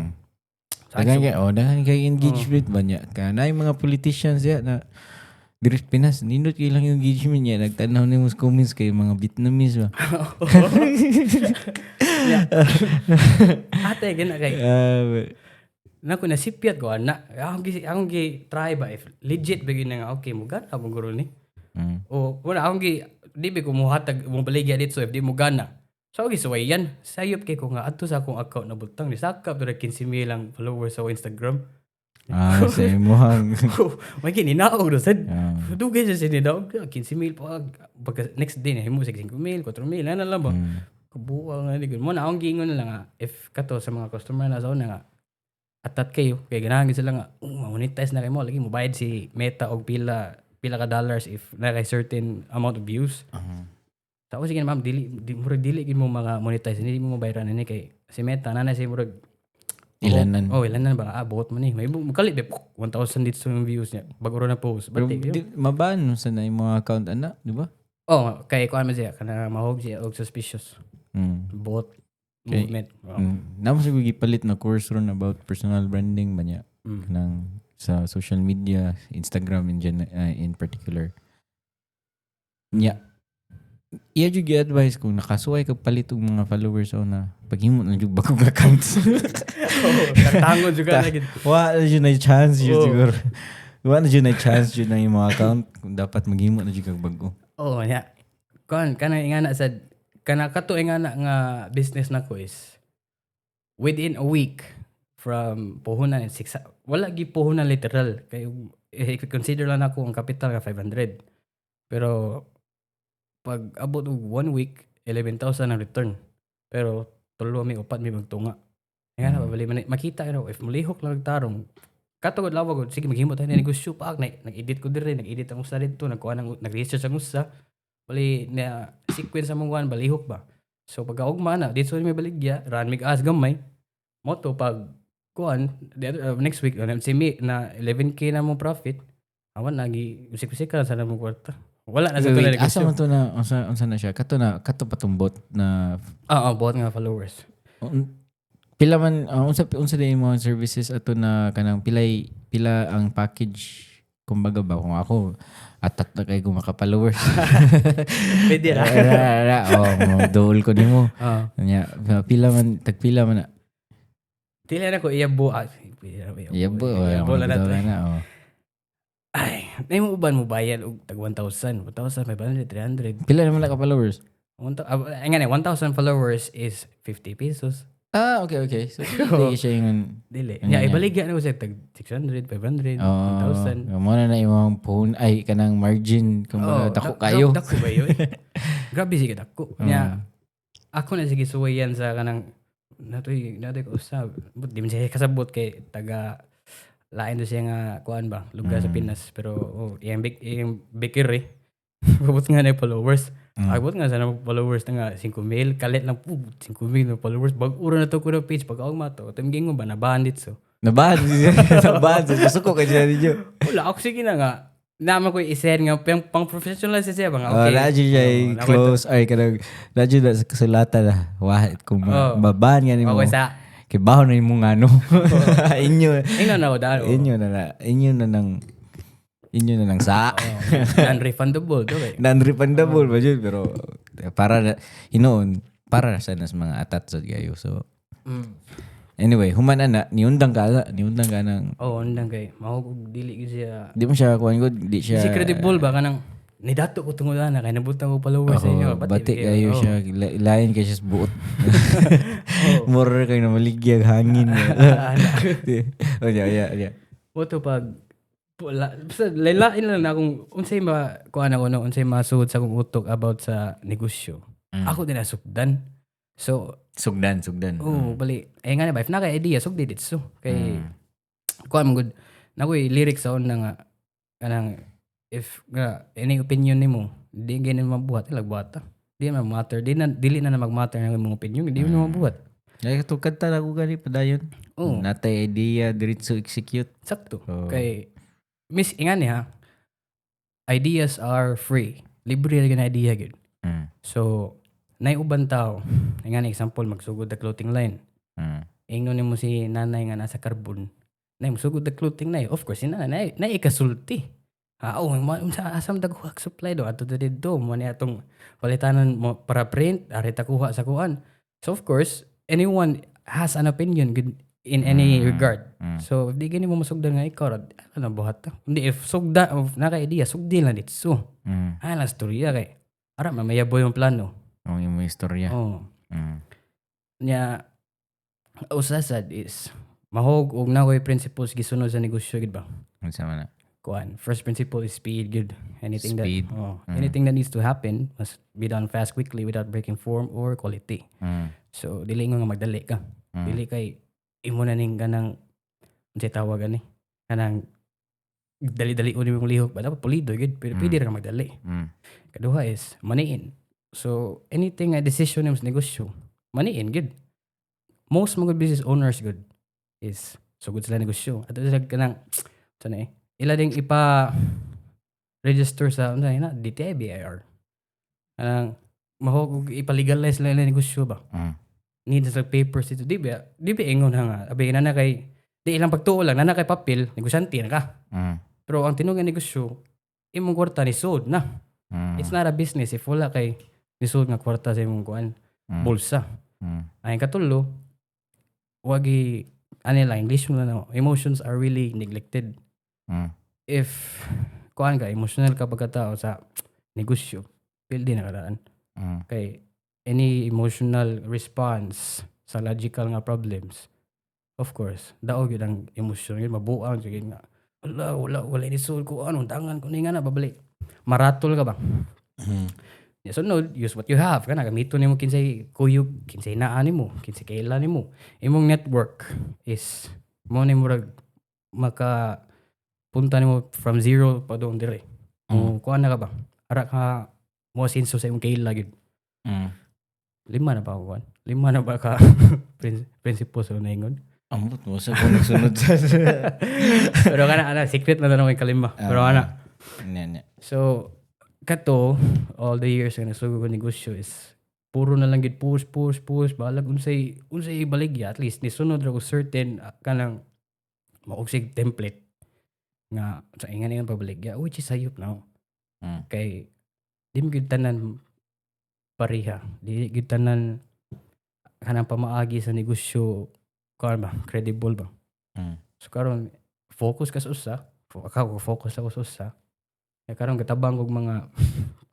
Dagan kay engagement ba niya. Kanay mga politicians ya na diri Pinas nindot ilang yung engagement niya nagtanaw ni mo comments kay mga Vietnamese ba. Ate gina kay nako nasipyat ko ana akong gi try ba if legit begin nga okay mo gana mo guro ni. Wala akong gi di ko mo hatag mo baligya dito so if di mo gana. So gisuway yan. Sayop kay ko nga adto sa akong account na butang ni sakap dira 15,000 lang followers sa Instagram. Sa imuhang. May kininaog do sad. Dugay sa sininaog 15,000 pag next day na himo 5,000, 4,000 ana lang ba. Kabuwa nga ni mo na akong giingon na lang if kato sa mga customer na sa una nga atat kayo kay ganahan sila nga monetize na kay mo lagi mo bayad si Meta og pila ka dollars if na kay certain amount of views. Tapos sige ma'am dili mo mga monetize hindi mo mabayaran ni kay si Meta na si murag ilanan ba abot man ni may kalit 1,000 dito sa views niya bago na post but maban sa na yung mga account ana di ba? Kay kuan man siya kana mahog siya og suspicious. Bot movement. Oh. Namo siguro gipalit na course ron about personal branding ba niya Mm. kanang sa social media, Instagram in particular. Nya. Iya jud gi-advise kung nakasuway ka palit og mga followers o na paghimo na jud bagong accounts. Katangon juga lagi. Wa na jud na chance jud Oh. siguro. Wa na jud na chance jud na yung mga account kung dapat maghimo na jud kag bago. Oh, nya. Kana ingana sa kana kato ingana nga business nako is within a week from puhunan wala gi puhunan literal kay consider lang ako ang capital nga 500. Pero pag abot og 1 week 11,000 ang return. Pero tulo mi upat mi magtunga. Ingana babali man makita iro if malihok lang tarong katugod lawag sige maghimo tayo ng negosyo pa nag-edit ko dire nag-edit ang usa dito nag-research ang usa bali na sequence sa mga balihok ba. So pagkaugma na dito may baligya ran mig as gamay mo to pag kuan next week si me na 11k na mo profit awan nagi usik-usik ka sa mo kwarta wala na sa tuloy Wait, asa negosyo. man to na unsa na siya? Kato patumbot na Buhat nga followers. pila man unsa din yung mga services ato na kanang pila ang package kumbaga ba kung ako atat na kay kung maka-followers. Pwede ra. Dool ko nimo. Ah. Nya pila man tagpila man na. Dili na ko iyabo. Iyabo Wala na to. na. Ay, may mo uban mo bayad og tag 1,000, 1,500, 300. Pila naman ka followers? 1,000 followers is 50 pesos. Okay. So hindi siya yung Dili. Ano Ya yan? ibaligya na ko sa tag 600, 500, 1,000. Mo na imong phone ay kanang margin kumbaga dako kayo. Dako ba yun? Grabe sige dako. Nya ako na sige suwayan sa kanang natoy ko usab. But di man siya kasabot kay taga lain do siya nga kuan ba lugar sa Pinas pero yung bakery babot nga na yung followers. Abot nga sana followers na nga 5,000 kalit lang po 5,000 na followers bag-ura na to ko na page pag ako mato tingin mo ba na bandit so Naban gusto ko kaya niyo. wala ako sige na nga naman ko i-share nga pang professional siya ba nga okay Radyo siya close ay kanang radyo na sa kasulatan na wahit kung baban nga nimo. okay sa Kay baho na imong ano. Inyo ina na dalo inyo na nang sa non-refundable to eh non-refundable ba yun pero para na hinoon para sa nas mga atat sa gayo so anyway human na niundang ka ng undang kay mahugog dili ko siya di mo siya kuan good di siya si credible ba kanang nidato ko tungod na kay nabutan ko followers sa inyo bati kayo siya lain kay siya buot more kay na maligyag hangin yeah mo to pag basta lain lang na kung unsay kuan ako no unsay masuod sa akong utok about sa negosyo ako din nasugdan so sugdan bali nga na ba if na kay idea sugdi ditso kay kuan mo good nakoy lyrics sa na nga kanang if any opinion nimo di gani mabuhat ilag buhata di na matter dili na mag-matter ang imong opinion di na mabuhat ay tukad ta ako gani padayon natay idea diretso execute sakto kay miss ingani ha ideas are free libre ra gyud idea gyud so nay uban tao ingani example magsugod na clothing line ingnon nimo si nanay nga nasa carbon nay magsugod na clothing na of course si nanay na ikasulti asam dagwag supply do ato dito mo ni atong palitanan mo para print ari ta kuha sa kuan so of course anyone has an opinion good in any regard so if di gani mo masugdan nga ikaw ano buhat ta hindi if sugda of naka idea sugdi lang dit so la storya kay ara mamayaboy yung plano yung istorya nya usasad is mahog og nakoy principles gisunod sa negosyo gid ba unsa man na kuan first principle is speed good anything Speed. anything that needs to happen must be done fast quickly without breaking form or quality so dili nga magdali ka dili kay imo na ning kanang unsay tawag ani kanang dali-dali uni mong lihok ba dapat pulido good pero pwede ra ka magdali kaduha is maniin so anything a decision sa negosyo maniin good most mga business owners good is so good sila negosyo ato sila kanang sana ila ding ipa-register sa DTI BIR. Anang mahog ipa-legalize lang negosyo ba? need sa papers dito. Di ba ingon nga. Abi na kay di ilang pagtuo lang na kay papel, negosyante na ka. Pero ang tinuod nga negosyo, imong kwarta ni sud na. It's not a business if wala kay nisud nga kwarta sa imong kuan bulsa. Ay katulo, wagi lang English mo na emotions are really neglected. If kuan ka emotional ka pagkatao sa negosyo, pildi na kadaan. Kay any emotional response sa logical nga problems, of course, daog yun ang emosyon yun, mabuang yun nga. Wala nisud ko tangan ko ni nga na babalik. Maratol ka ba? So no, use what you have kana gamito nimo kinsay kuyog, kinsay naa nimo, kinsay kailan nimo. Imong network is mo ni murag maka punta nimo from zero pa doon dire. Kuan na ka ba? Ara ka mo sinso sa imong kaila gyud. 5 na ba kuan? 5 na ba ka principle sa naingon? Ambot mo sa kung nagsunod sa Pero kana secret na tanong kalima. Pero ana. So kato all the years nga nasugo ko negosyo is puro na lang gid push balag unsay ibaligya at least ni sunod ra ko certain kanang maugsig template nga sa ingan nga pabaligya which is sayop na. Kay di mo gid tanan pareha. Di gid tanan kanang pamaagi sa negosyo ba credible ba. So karon focus ka sa usa. Focus ako sa usa. Karon katabang og mga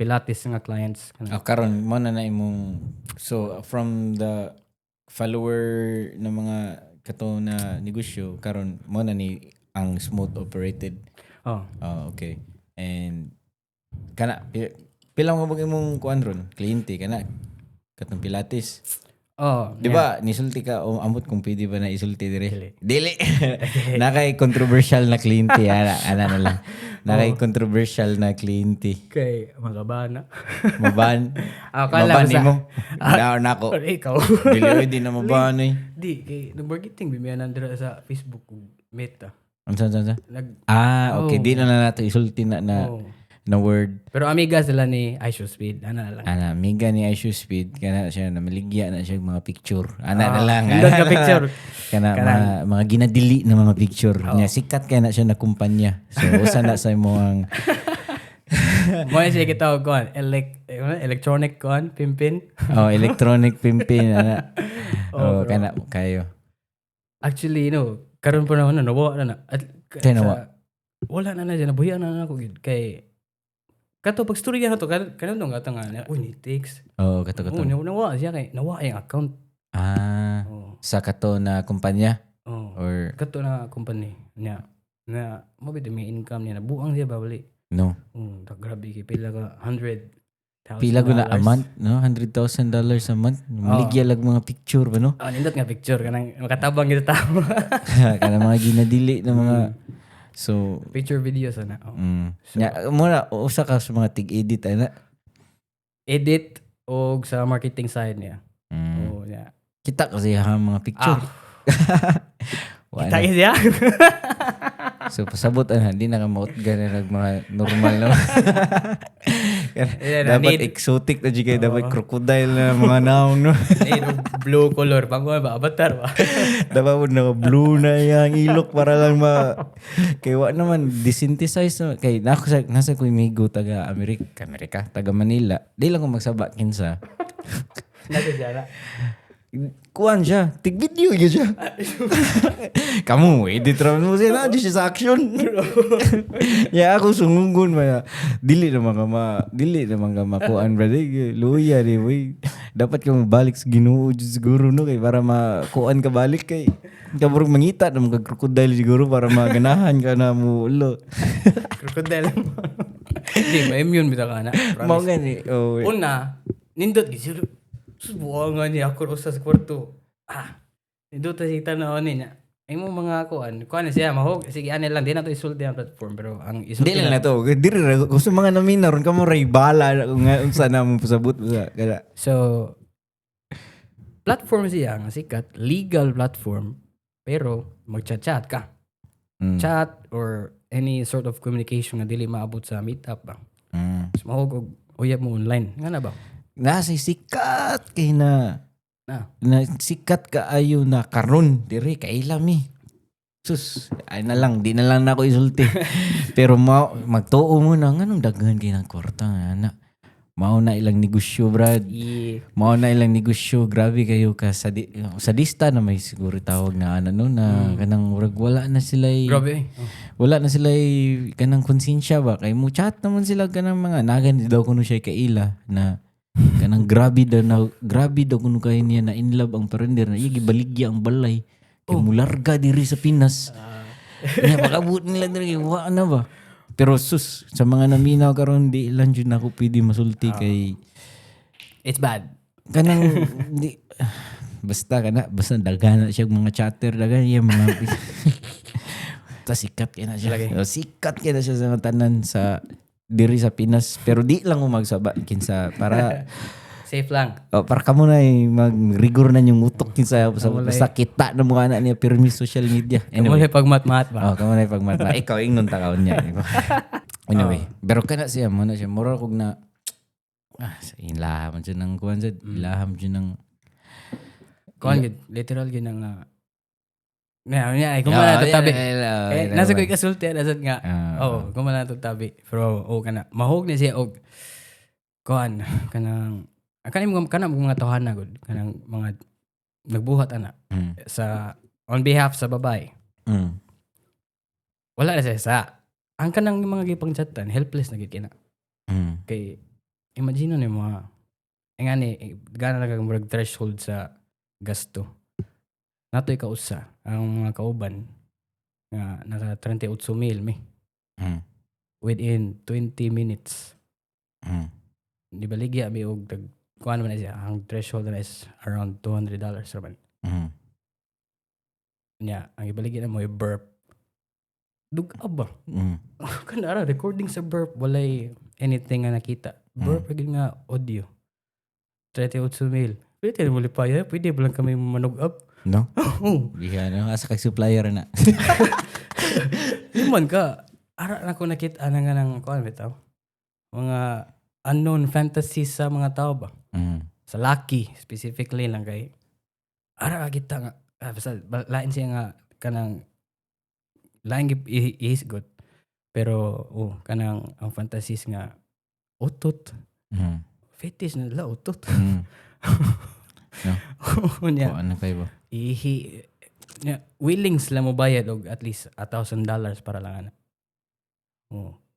pilates nga clients. Karon mo na imong so from the follower na mga kato na negosyo karon mo na ni ang smooth operated. Okay. And kana pila mo ba imong kuan ron kliyente kana katong pilates? Di ba nisulti ka o amot kung pwede ba na isulti dire? Dili. Nakay controversial na kliyente ana na lang. Nakay controversial na kliyente. Kay magabana. Maban. Maban mo. Nako. Ikaw. Dili di na maban eh. Di kay numbergiting bimianan dira sa Facebook Meta. Unsa? Okay, di na nato isulti na word. Pero amiga sila ni iShowSpeed. Ana na lang. Amiga ni iShowSpeed. Kana siya na maligya na siya mga picture. Ana na lang. Indot ka picture. Kana mga ginadili na mga picture. Nya sikat kaya na siya na kumpanya. So usa na sa mo ang mo siya gitawag ko electronic kon pimpin. Electronic pimpin ana. Kana kayo. Actually, karon po na nawa na. Wala na diyan nabuhian na ako gid kay kato pag storya na to kanang nga tanga ni takes. Kato. Nawa siya kay nawa yung account. Sa kato na kumpanya? Or kato na company niya na mabit may income niya nabuang siya babali. No. Grabe kay pila ka 100,000. Pila ko na a month, no? $100,000 a month. Maligya lang mga picture ba, no? Nindot nga picture kanang makatabang gid tao. Kanang mga ginadili na mga so picture video sana. So, muna usa ka sa mga tig-edit ana. Edit og sa marketing side niya. Kita kasi ha mga picture. Kita siya. So pasabot di na ka maut ganang mga normal na. Dapat exotic na jigay dapat crocodile na mga naong no. Blue color pang ba avatar ba. Dapat na blue na yang ilok para lang kay wa naman desynthesize no. Kay nasa ko amigo taga Amerika, taga Manila. Di lang ko magsaba kinsa. Nagdala. Kuan siya, tig video yun siya. Kamu, edit raman mo siya na, siya sa action. Ako sungungun maya. Dili naman ka makuan, brother. Luya, boy. Dapat ka mabalik sa Ginoo siguro, no? Kay para makuan ka balik kay. Kaburog mangita na mga crocodile siguro para maganahan ka na mo ulo. Crocodile mo. Hindi, ma-immune bita ka na. Mga gani. Una, nindot gisiro. Subuangan niya ako sa kwarto. Nindot si tanaw niya. Ay mo mga kuan siya mahog. Sige, ano lang. Di na ito isulti ang platform. Pero ang isulti di lang na ito. Diri na. Gusto mga namina ron ka mo ray bala. Kung saan na mo pasabot. So, platform siya. Ang sikat. Legal platform. Pero, mag-chat ka. Chat or any sort of communication na dili maabot sa meetup ba. So, mahog uyab mo online. Nga na ba? Nasa sikat kay na na sikat kaayo na karon dire kaila mi. Sus, ay na lang, di na lang na ako isulti. Pero magtuo mo na, anong daghan kayo ng kwarta nga na. Mao na ilang negosyo, Brad. Mao na ilang negosyo. Grabe kayo ka sadista na may siguro tawag na ano no, na kanang murag wala na sila Grabe. wala na sila kanang konsensya ba kay mo chat naman sila kanang mga nagan daw kuno siya kaila na kanang grabe daw kuno kay niya na in love ang parender na gibaligya ang balay kay mularga diri sa Pinas. Nya pakabut nila diri wa na ba. Pero sus sa mga naminaw karon di lang jud ako pwede masulti kay It's bad. kanang di basta daghan na siya mga chatter daghan iya mga sikat kaya na siya. Sikat kaya na siya sa tanan sa diri sa Pinas. Pero di lang mo magsaba kinsa para Safe lang. para kamo na mag-rigor na yung utok kinsa sa kita na mga anak niya pirmi social media. Anyway, pagmat-mat ba? Kamo na pagmata. Ikaw ingnon ta kaon niya. Anyway, pero kana siya mo na siya mura kog na sa ilaham siya ng kuan sa ilaham siya ng Kuan gid literal gid nga ay kumana to tabi. Nasa ko ikasulti nasad nga. Kumana to tabi. Pero kana mahog na siya og kuan kanang kanang mga tawhana gud kanang mga nagbuhat ana sa on behalf sa babae. Wala na siya sa ang kanang mga gipang chatan helpless na gid kina. Kay imagine ni mo ngani gana na kag murag threshold sa gasto. Natoy kausa ang mga kauban nga naka 38,000 mi. Within 20 minutes. Di baligya mi og kuan man na siya ang threshold na is around $200 raman. Nya ang ibaligya na mo ay burp. Duga ba? Kanara recording sa burp walay anything nga nakita. Burp gid nga audio. 38,000. Pwede mo lipaya, pwede ba lang kami manog up? No? Diha na asa kag supplier na. Iman ka. Ara na ko nakita nga nang kuan bitaw. Mga unknown fantasies sa mga tao ba? Sa Lucky specifically lang kay ara kita nga basta lain siya nga kanang lain ihisgot pero kanang ang fantasies nga utot fetish na la utot no ano kay ba willing sila mo bayad og at least $1,000 para lang ana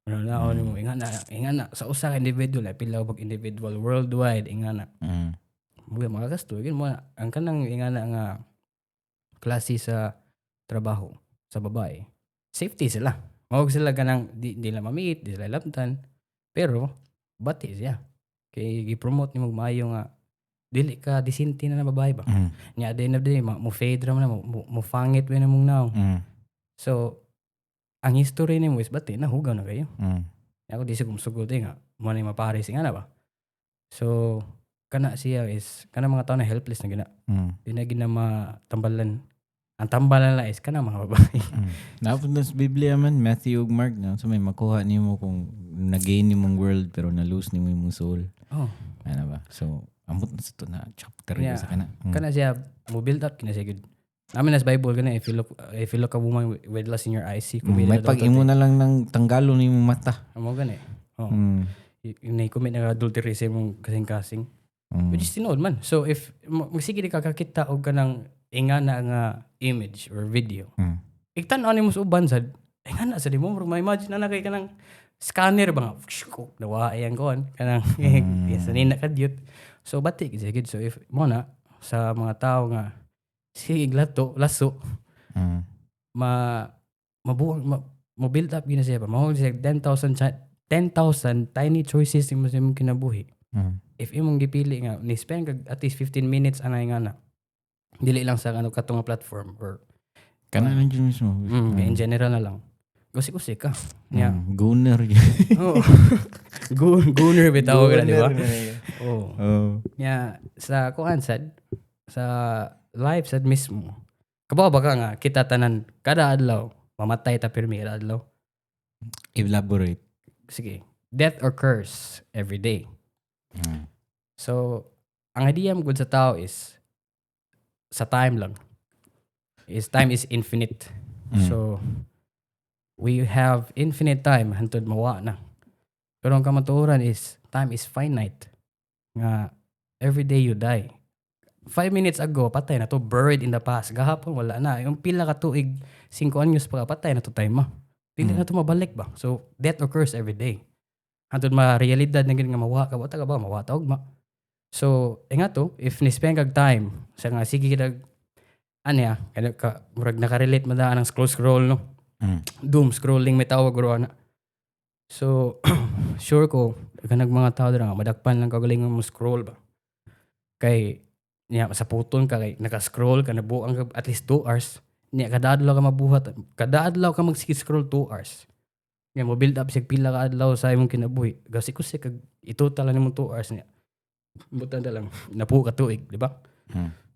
na mo ingana sa usa ka individual ay pila pag individual worldwide ingana mga gasto mo ang kanang ingana nga klase sa trabaho sa babae safety sila mawag sila kanang di la ma-meet di sila labtan pero bati siya kay gi-promote nimo maayo nga dili ka disinti na babae ba nya day na day mo fade ra man mo fangit when mong now so ang history nimo is bati na hugaw na kayo. Ako di sigum sugod nga mo ni mapares nga na ba. So kana siya is kana mga tao na helpless na gina. Di na gina matambalan. Ang tambalan la is kana mga babae. Napunta sa Biblia man Matthew ug Mark na so may makuha nimo kung na-gain nimong world pero na-lose nimo imong soul. Ano ba? So amot na sa to na chapter sa kana. Kana siya mo build up kina siya good. Amin as Bible gana if you look a woman with lust in your eyes see may pag-imo na lang ng tanggalo ni mong mata. Amo gani. Commit na adultery sa imong kasing-kasing. Which is tinod man. So if magsige di ka kakita og kanang ingana nga image or video. Iktan-aw nimo sa uban sad ingana sa di mo ma-imagine na kay kanang scanner ba nga nawa ayan kon kanang sanina ka diot. So batik gid so if mo na sa mga tao nga sige laso mabuang mo build up gina siya ba mo siya 10,000 tiny choices mo sa imong kinabuhi if imong gipili nga ni spend kag at least 15 minutes anay nga na dili lang sa katong platform or kana lang yun mismo in general na lang gusi ka gunner gunner bitaw ka di ba sa kuan sad sa life sad mismo. Kabaw ba ka nga kita tanan kada adlaw mamatay ta pirmi kada adlaw. Elaborate. Sige. Death occurs every day. So, ang idea mo gud sa tao is sa time lang. Time is infinite. So we have infinite time hantod mawa na. Pero ang kamatuoran is time is finite. Nga every day you die. 5 minutes ago, patay na to, buried in the past. Gahapon, wala na. Yung pila ka tuig, 5 anyos pa, patay na to time mo. Pila na to mabalik ba? So, death occurs every day. Hantod ma-realidad na ganyan nga mawa ka, wata ka ba? Mawa taog ma. So, nga to, if ni-spend kag time, sa nga, sige kitag, kaya ka, murag nakarelate mo daan ng scroll, no? Doom scrolling, may tawag ro na. So, sure ko, kanag mga tao dira, madakpan lang kagalingon mo scroll ba? Kay, sa puton ka, kay naka-scroll ka, nabuang ka at least 2 hours. Kada adlaw ka mabuhat. Kada adlaw ka mag-scroll 2 hours. Mo build up sig pila ka adlaw sa imong kinabuhi. Gasik-usik kag itotal lang nimong 2 hours niya. Butan na lang, napuo ka tuig, di ba?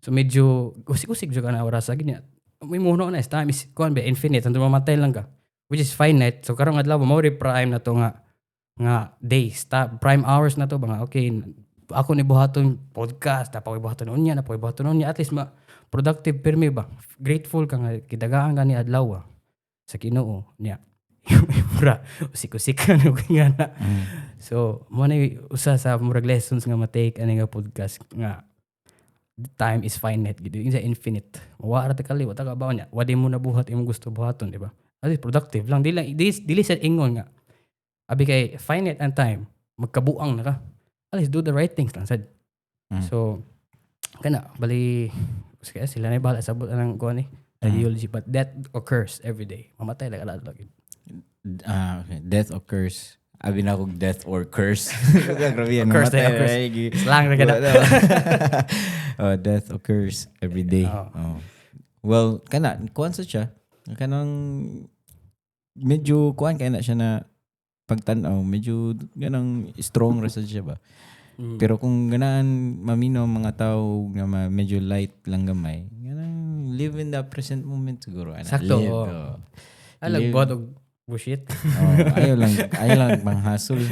So medyo usik-usik jud ka na oras sa ginya. May muno na time is infinite, anto mamatay lang ka. Which is finite. So karong adlaw mo prime na to nga days, prime hours na to ba nga okay. Ako ni buhaton podcast, napakoy buhaton unya, at least productive permi ba. Grateful ka nga kidagaan ka ni adlaw sa Ginoo niya. Mura usik-usik ka na nga na. So mo na usa sa murag lessons nga ma-take ani nga podcast nga time is finite gid, isa infinite. Wa ra ta kali, wa ta ka bawo niya. Wa di mo na buhat imong gusto buhaton, di ba? At least productive lang, dili sa ingon nga. Abi kay finite ang time, magkabuang na ka. At least do the right things lang sad. So kana bali kaya sila na bahala sabot ang kuan ni ideology, but death occurs every day. Mamatay lang ala lagi. Okay. Death occurs. Abi na kog death or curse. Grabe yan. Occurs. Slang ra kada. Death occurs every day. Well, kuan sa siya. Kanang medyo kuan kaya na siya na pagtanaw, medyo ganang strong ra sa siya ba. Pero kung ganaan mamino mga tao nga medyo light lang gamay, ganang live in the present moment siguro. Sakto. Alag buhat og bullshit. Ayaw lang panghasol.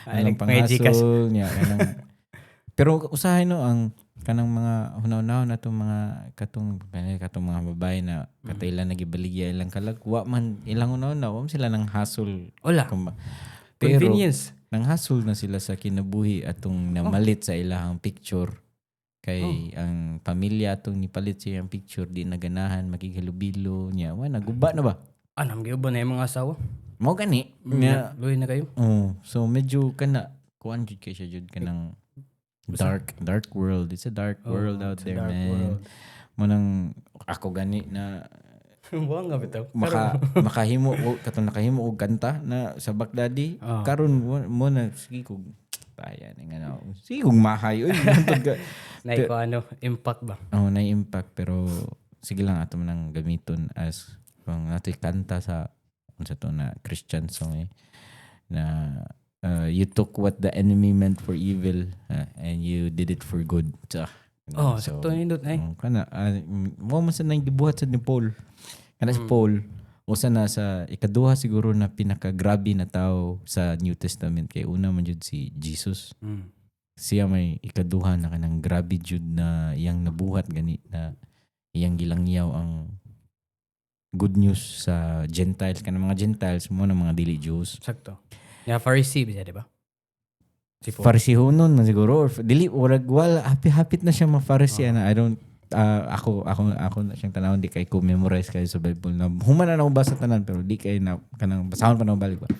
Ayaw lang panghasol niya. Pero usahay no ang kanang mga hunaw-hunaw na itong mga katong mga babae na katailan nagibaligya ilang kalag, wa man ilang hunaw-hunaw, sila nang hasol. Wala. Pero Convenience. nang hasol na sila sa kinabuhi atong namalit sa ilahang picture. Kay ang pamilya atong nipalit siya ang picture, di naganahan, makihalubilo niya. Wa, naguba na ba? Anam gyud ba na yung mga asawa? Mo gani. Luhi na kayo? So medyo kuan jud kay siya jud kanang dark world. It's a dark world out there, man. Mo nang ako gani na Buang nga bitaw. makahimo katong nakahimo og kanta na sa Baghdadi. Karon mo na sige kog ayan nga na. Sige kog mahay oy ka. Impact ba? Na impact, pero sige lang ato nang gamiton as kung natoy kanta sa unsa to na Christian song na you took what the enemy meant for evil and you did it for good. Sakto nindot ay. Mo man sa nang gibuhat sa ni Paul. Kana si Paul usa na sa ikaduha siguro na pinakagrabe na tao sa New Testament, kay una man jud si Jesus. Siya may ikaduha na kanang grabe jud na iyang nabuhat gani na iyang gilangyaw ang good news sa Gentiles, kanang mga Gentiles mo na mga dili Jews. Sakto. Pharisee biya, di ba? Si Pharisihonon na siguro, or dili wala hapit na siya ma-Pharisee na I don't ako na siyang tanawon, di kay ko memorize kayo sa Bible na human na ako basa tanan, pero di kay na kanang basahon pa na balik ba.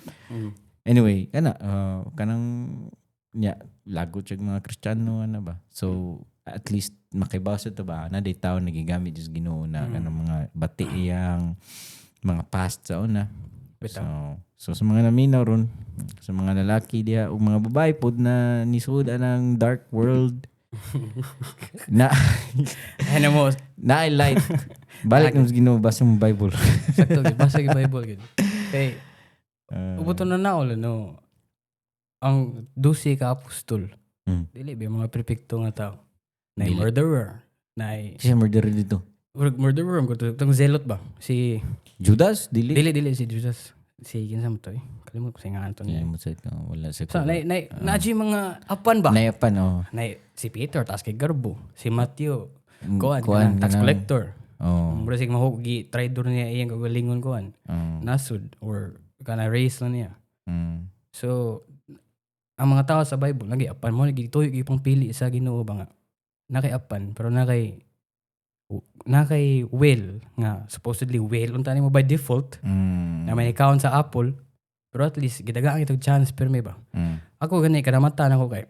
Anyway, kanang lagot siya mga Kristiyano ba. So at least makibasa to ba na day tao nagigamit just Ginoo na kanang mga bati iyang mga past sa una. So sa mga naminaw ron, sa mga lalaki diha o mga babae pod na nisuod ang dark world na mo na light balik ng Ginoo, basa mo Bible. Sakto gid, basa gyud Bible gid. Kay ubuton na naol no ang 12 ka apostol. Dili ba mga perpekto nga tao. Na murderer, na siya murderer dito. Murderer ko tong zelot ba? Si Judas, dili si Judas. sige sa mo to eh. Kalimut ko sa nga to Hindi niya. mo sa wala sa So, kuha. na mga apan ba? Nayapan, oh. Si Peter, taas kay Garbo. Si Matthew, Kuan, kuan, tax ganun. collector. Oh. Mura sig mahugi, trader niya iyang kagalingon kuan. Nasud, or kana race lang niya. So, ang mga tao sa Bible, nag-iapan mo, nagituyo ipang pili sa Ginoo ba nga. Nakay-apan, pero nakay will, nga supposedly will, unta mo by default, na may account sa Apple, pero at least, gidagaan itong chance, pero may ba? Ako gani, kanamatan ako kay,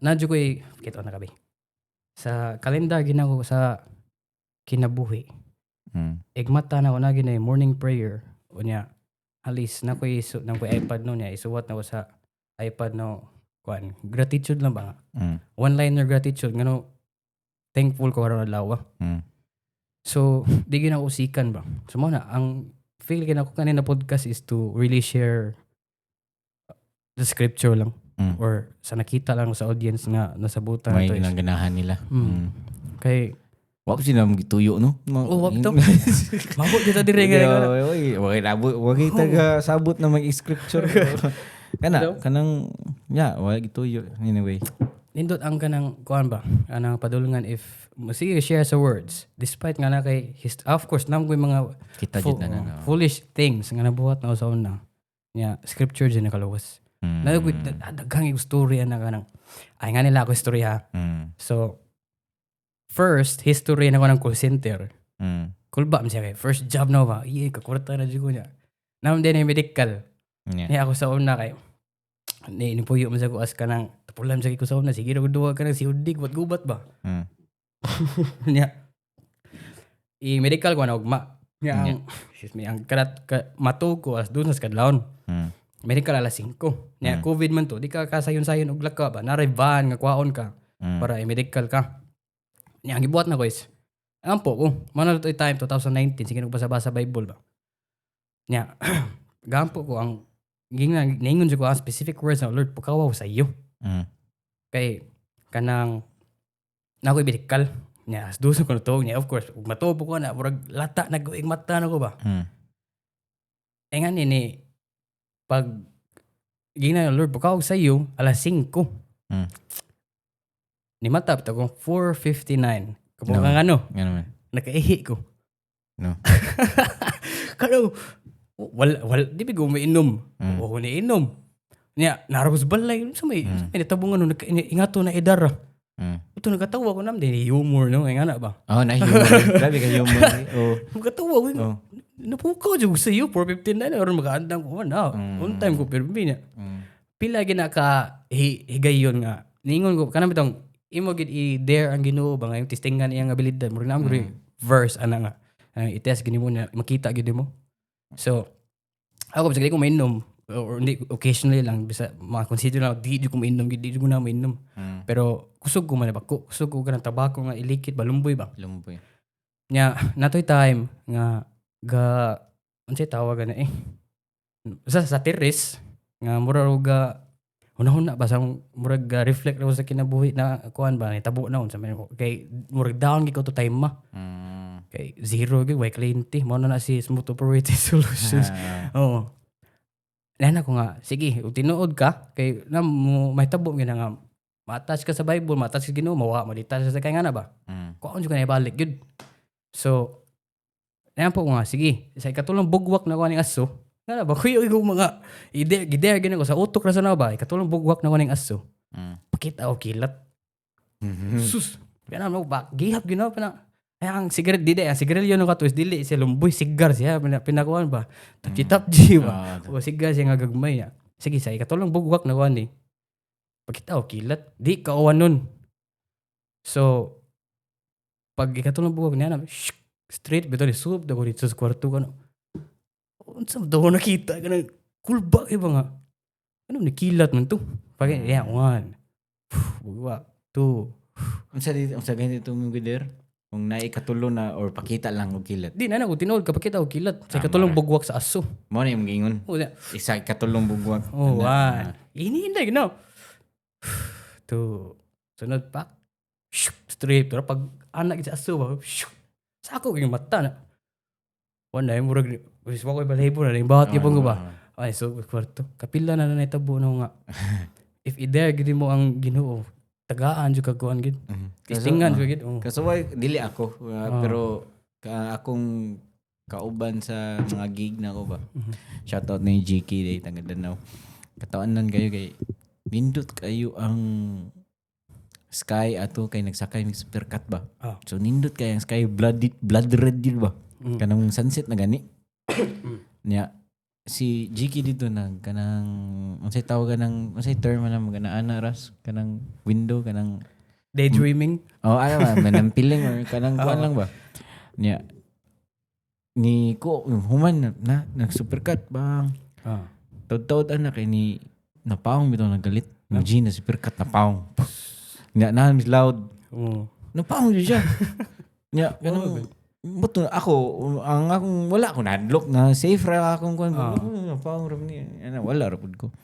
nadyo ko kita na kabi. Sa kalendar, ginako sa kinabuhi. Igmata na ko na ginay morning prayer, o niya, alis, na ko iPad no niya, isuwat na ko sa iPad no, kuan, gratitude lang ba nga? One-liner gratitude, ngano, thankful ko karon adlaw. So, di gina usikan ba? So, na ang feel gina ko kanina podcast is to really share the scripture lang. Or sa nakita lang sa audience nga nasabutan May na to is. ginaganahan nila. Kay, Wag sila magituyo, no? wag to. Mabot dito dire nga. Wag taga sabot na mag-scripture. Kanang, wag ituyo. Anyway. Nindot ang kanang kuan ba? Anang padulungan if sige share sa words. Despite nga na kay of course nang ko'y mga Kita jud na. foolish things nga nabuhat na sa una. Nya scripture din nakaluwas. Nagoy daghang istorya na kanang ay nga nila ako istorya. So first history na ko ng call center. Cool ba siya kay first job na ba? Kakurta na jud ko niya. Nam din medical. Niya ako sa una kay ni puyo man sa ko as kanang tapulan sa ko sa una sige ra duwa ka nang si udig wat gubat ba. Niya medical ko na ugma. Niya excuse me ang karat matug ko as dunas kadlawon. Medical alas 5. Niya COVID man to di ka kasayon-sayon og laka ba naray van nga kwaon ka para medical ka. Niya ang gibuhat na ko is ampo ko man to time 2019 sige nagbasa-basa Bible ba. Niya gampo ko ang ningon ko ang specific words na Lord pukawaw sa iyo. Kay kanang nakoy medical niya as duso ko to niya of course ug matubo ko na murag lata nag-uig mata na ko ba. Nga ni pag gina Lord pukawaw sa iyo alas 5. Ni mata bitaw ko 4:59. Kapag ano? Nakaihi ko. No. Kano wal di bigo mainom. O ni inom. Nya narabos balay sa may natabungan no ingato na idara. Ito nagatawa ko nam din humor no nga na ba. Oh, na humor. Grabe ka humor. Oh. Nagatawa ko. Napukaw jud sa iyo 4:59 na oron makaandam ko na. On time ko pero niya. Pila gina ka higayon nga. Ningon ko kanang bitong imo gid i-dare ang Ginoo ba nga yung testingan iyang abilidad. Murag na verse ana nga. I-test gini mo na makita gid mo. So, ako basig ko mainom or hindi occasionally lang bisa ma-consider na di ko mainom, di ko na mainom. Pero kusog ko man ba kusog ko kanang tabako nga ilikit ba lumboy ba? Lumboy. Nya natoy time nga unsay tawag na sa terrace nga mura ga una ba sa murag reflect raw sa kinabuhi na kuan ba ni tabo na sa kay murag down gid ko to time ma. Kay zero gid way cliente mo na si smooth operating solutions. Oo. Nana ko nga sige tinuod ka kay na may tabo gyud nga ma-attach ka sa Bible, ma-attach sa Ginoo, mawa mo dita sa kay nga na ba. Kuan jud ka na ibalik gud. So nana po ko nga sige sa katulong bugwak na kuan ning aso. Nga ba kuyo ko mga ide gid ko sa utok ra sa na ba katulong bugwak na kuan ning aso. Pakita o kilat. Sus. Kana mo ba gihap ginaw pa na ang sigaret ang sigarilyo no katus dili siya lumboy sigar siya pinakuan ba tapji ba o sigar siya nga gagmay ya sige sa ikatulong bugwak na kuan ni pakita o kilat di ka uwan nun so pag ikatulong bugwak niya na straight bitaw ni sub daw dito sa kwarto ka no unsa daw nakita kana kulba iba nga ano ni kilat man to pag yeah 1 bugwak 2 unsa ganito mo gider? Kung naikatulo na or pakita lang og kilat. Di na ko tinuod ka pakita og kilat. Sa katulong bugwak sa aso. Mo na yung gingon. Isa ikatulong bugwak. Oh, one. Iniinday no. 2. Sunod pa. Straight pero pag anak sa aso ba. Sa ako yung mata na. Wala yung murag Uy, ko balahibo na rin. Bawat gipon ko ba? Ay, so, kwarto. Kapila na naitabo na nga. If i-dare, gini mo ang Ginoo. Tagaan, dyan kaguan, gid. Kistingan, dyan, gid. Kaso why, dili ako. Pero akong kauban sa mga gig na ko ba. Shoutout na yung GK day, Tagadanaw. Kataanan kayo kay nindot kayo ang sky ato kay nagsakay ng supercut ba. So nindot kayo ang sky blood red yun ba. Kanang sunset na gani. Nya si GK dito na kanang unsay tawag kanang unsay term na magana ras kanang window kanang daydreaming. Ano ba manang piling or kanang kuan lang ba. Nya ni ko human na nag-supercut bang. Taud-taud anak kay ni napaong bitaw nagalit. Imagine na supercut napaong. Nya na mis loud. Napaong siya. Nya kanang buto ako ang akong wala ko nadlock na safe ra akong kuan. Napaong ra ni ana wala ra pud ko.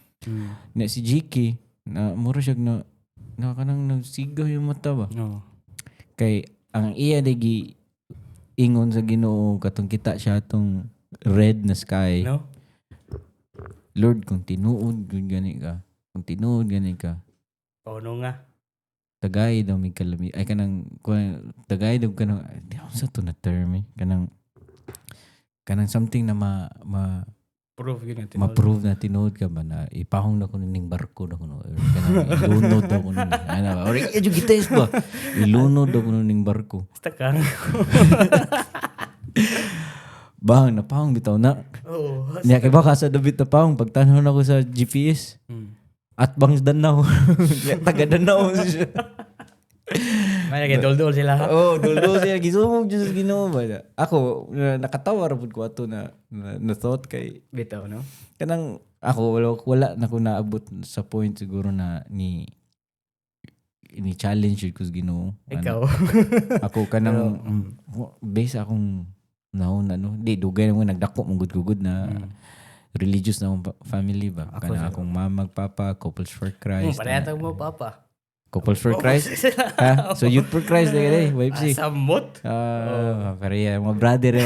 Nya si GK na mura siya na kanang nagsigaw yung mata ba. Kay ang iya dagi ingon sa Ginoo katong kita siya atong red na sky. No? Lord, kung tinuod gani ka. Kung tinuod gani ka. Pauno nga. Tagay daw may kalami. Ay kanang tagay daw kanang di ako sa to na term eh. Kanang something na prove yun nga ma-prove na tinuod ka ba na ipahong na ko ning barko na kuno. Kanang ilunod daw kuno. Ano ba? Or yung gitais ba? Ilunod daw kuno ning barko. Basta kang Bang, napahong bitaw na. Niya kay baka sa David napahong pagtanong ako sa GPS. At bangs Danau. Taga Danau siya. may nagdol-dol sila. Dol-dol siya. Gisumog Diyos Ginoo ba. Ako, nakatawa rapod ko ato na thought kay Bitaw, no? kanang ako wala na ko naabot sa point siguro na ni challenge ko Ginoo. Ikaw. Ako kanang base akong nauna no. Di dugay mo nagdako mong gud na religious na akong family ba. Kana akong mama, papa, Couples for Christ. Parehata mo papa. Couples for Christ. So Youth for Christ dai YFC. Samot. Pareha mga brother,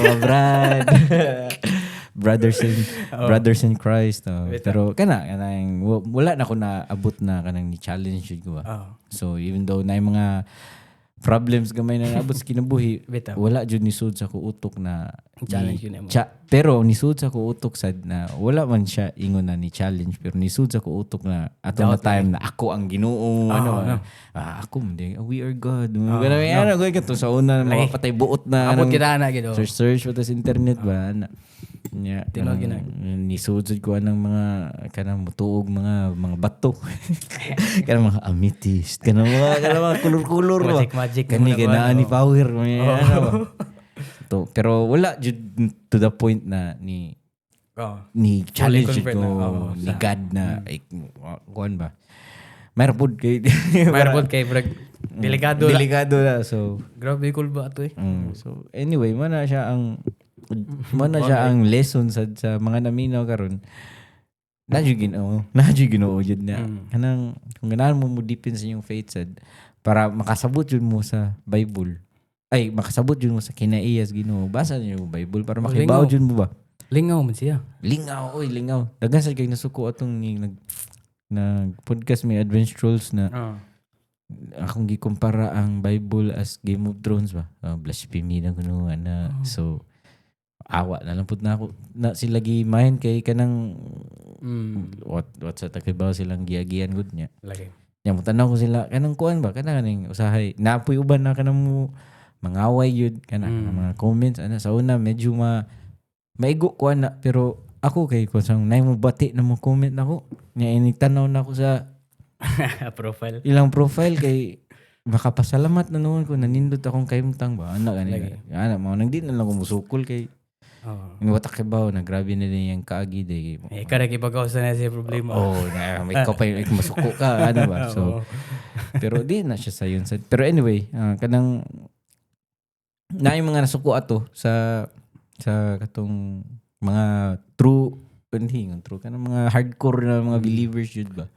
brothers in Christ. Pero kanang wala na ko na abot na kanang ni challenge ko ba. So even though na mga problems gamay na naabot sa kinabuhi, wala jud ni sud sa ko utok na challenge yun mo. Pero ni sud sa ko utok sad na wala man siya ingon na ni challenge pero ni sud sa ko utok na ato na time na ako ang Ginoo ako we are God. Ano ko ikaw sa una mga patay buot na abot kita na gido. Search mo sa internet ba na nya tinog gina ni sud ko anang mga kanang mutuog mga bato kanang mga amethyst kanang mga kulor-kulor ba magic kani ni power ano ba to pero wala jud to the point na ni challenge ko ni God na kuan ba mayroon kay delikado na so grabe cool ba ato so anyway mana siya ang lesson sa mga naminaw karon Nadyo Ginoo jud na kanang kung ganahan mo deepen sa inyong faith sad para makasabot jud mo sa Bible makasabot jud mo sa kinaiyas Ginoo basa niyo yung Bible para makibaw jud mo ba lingaw man siya lingaw daghan sad kay nasuko atong nag podcast may Adventure Trolls na akong gikumpara ang Bible as Game of Thrones ba blasphemy na kuno na so awa na lang pud na ako na sila gimahin kay kanang what sa takibaw silang giagian gud nya lagi nya mo tanaw ko sila kanang kuan ba kanang usahay napoy uban na kanang mo mangaway yun kanang mga comments ana sa una medyo maigo kuan na pero ako kay kung sang nay mo bati na mo comment nako nya inigtanaw na ako sa profile ilang profile kay makapasalamat na noon ko nanindot akong kaymtang ba ana gani ana mo nang di na lang ko musukol kay watak kibaw na grabe na din yung kaagi day. Kada kipagaw sa na siya problema. Na may ikaw pa yung masuko ka ano ba. So pero di na siya sa yun. Pero anyway, kanang na yung mga nasuko ato sa katong mga true kanang mga hardcore na mga believers jud ba.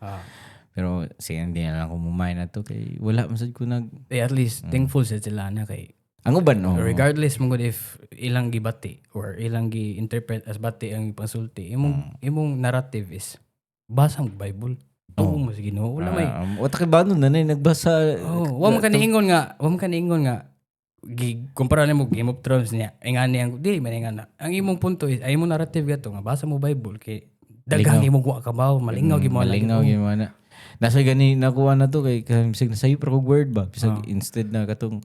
Pero siya hindi na lang ko mumay na to kay wala masad ko at least thankful sa sila na kay Ang uban regardless mo if ilang gibati or ilang gi-interpret as bati ang pangsulti, imong narrative is basa mo Bible. Tuo mo sa Ginoo. Wala may Wata kay banon na nagbasa. wa man kaniingon nga kumpara nimo Game of Thrones niya. Ingani ang di man ingana. Ang imong punto is ay imong narrative gato nga basa mo Bible kay daghang imong wa kabaw, malingaw gimo na. Nasa gani nakuha na to kay bisag nasayo pero kog word ba bisag instead na katong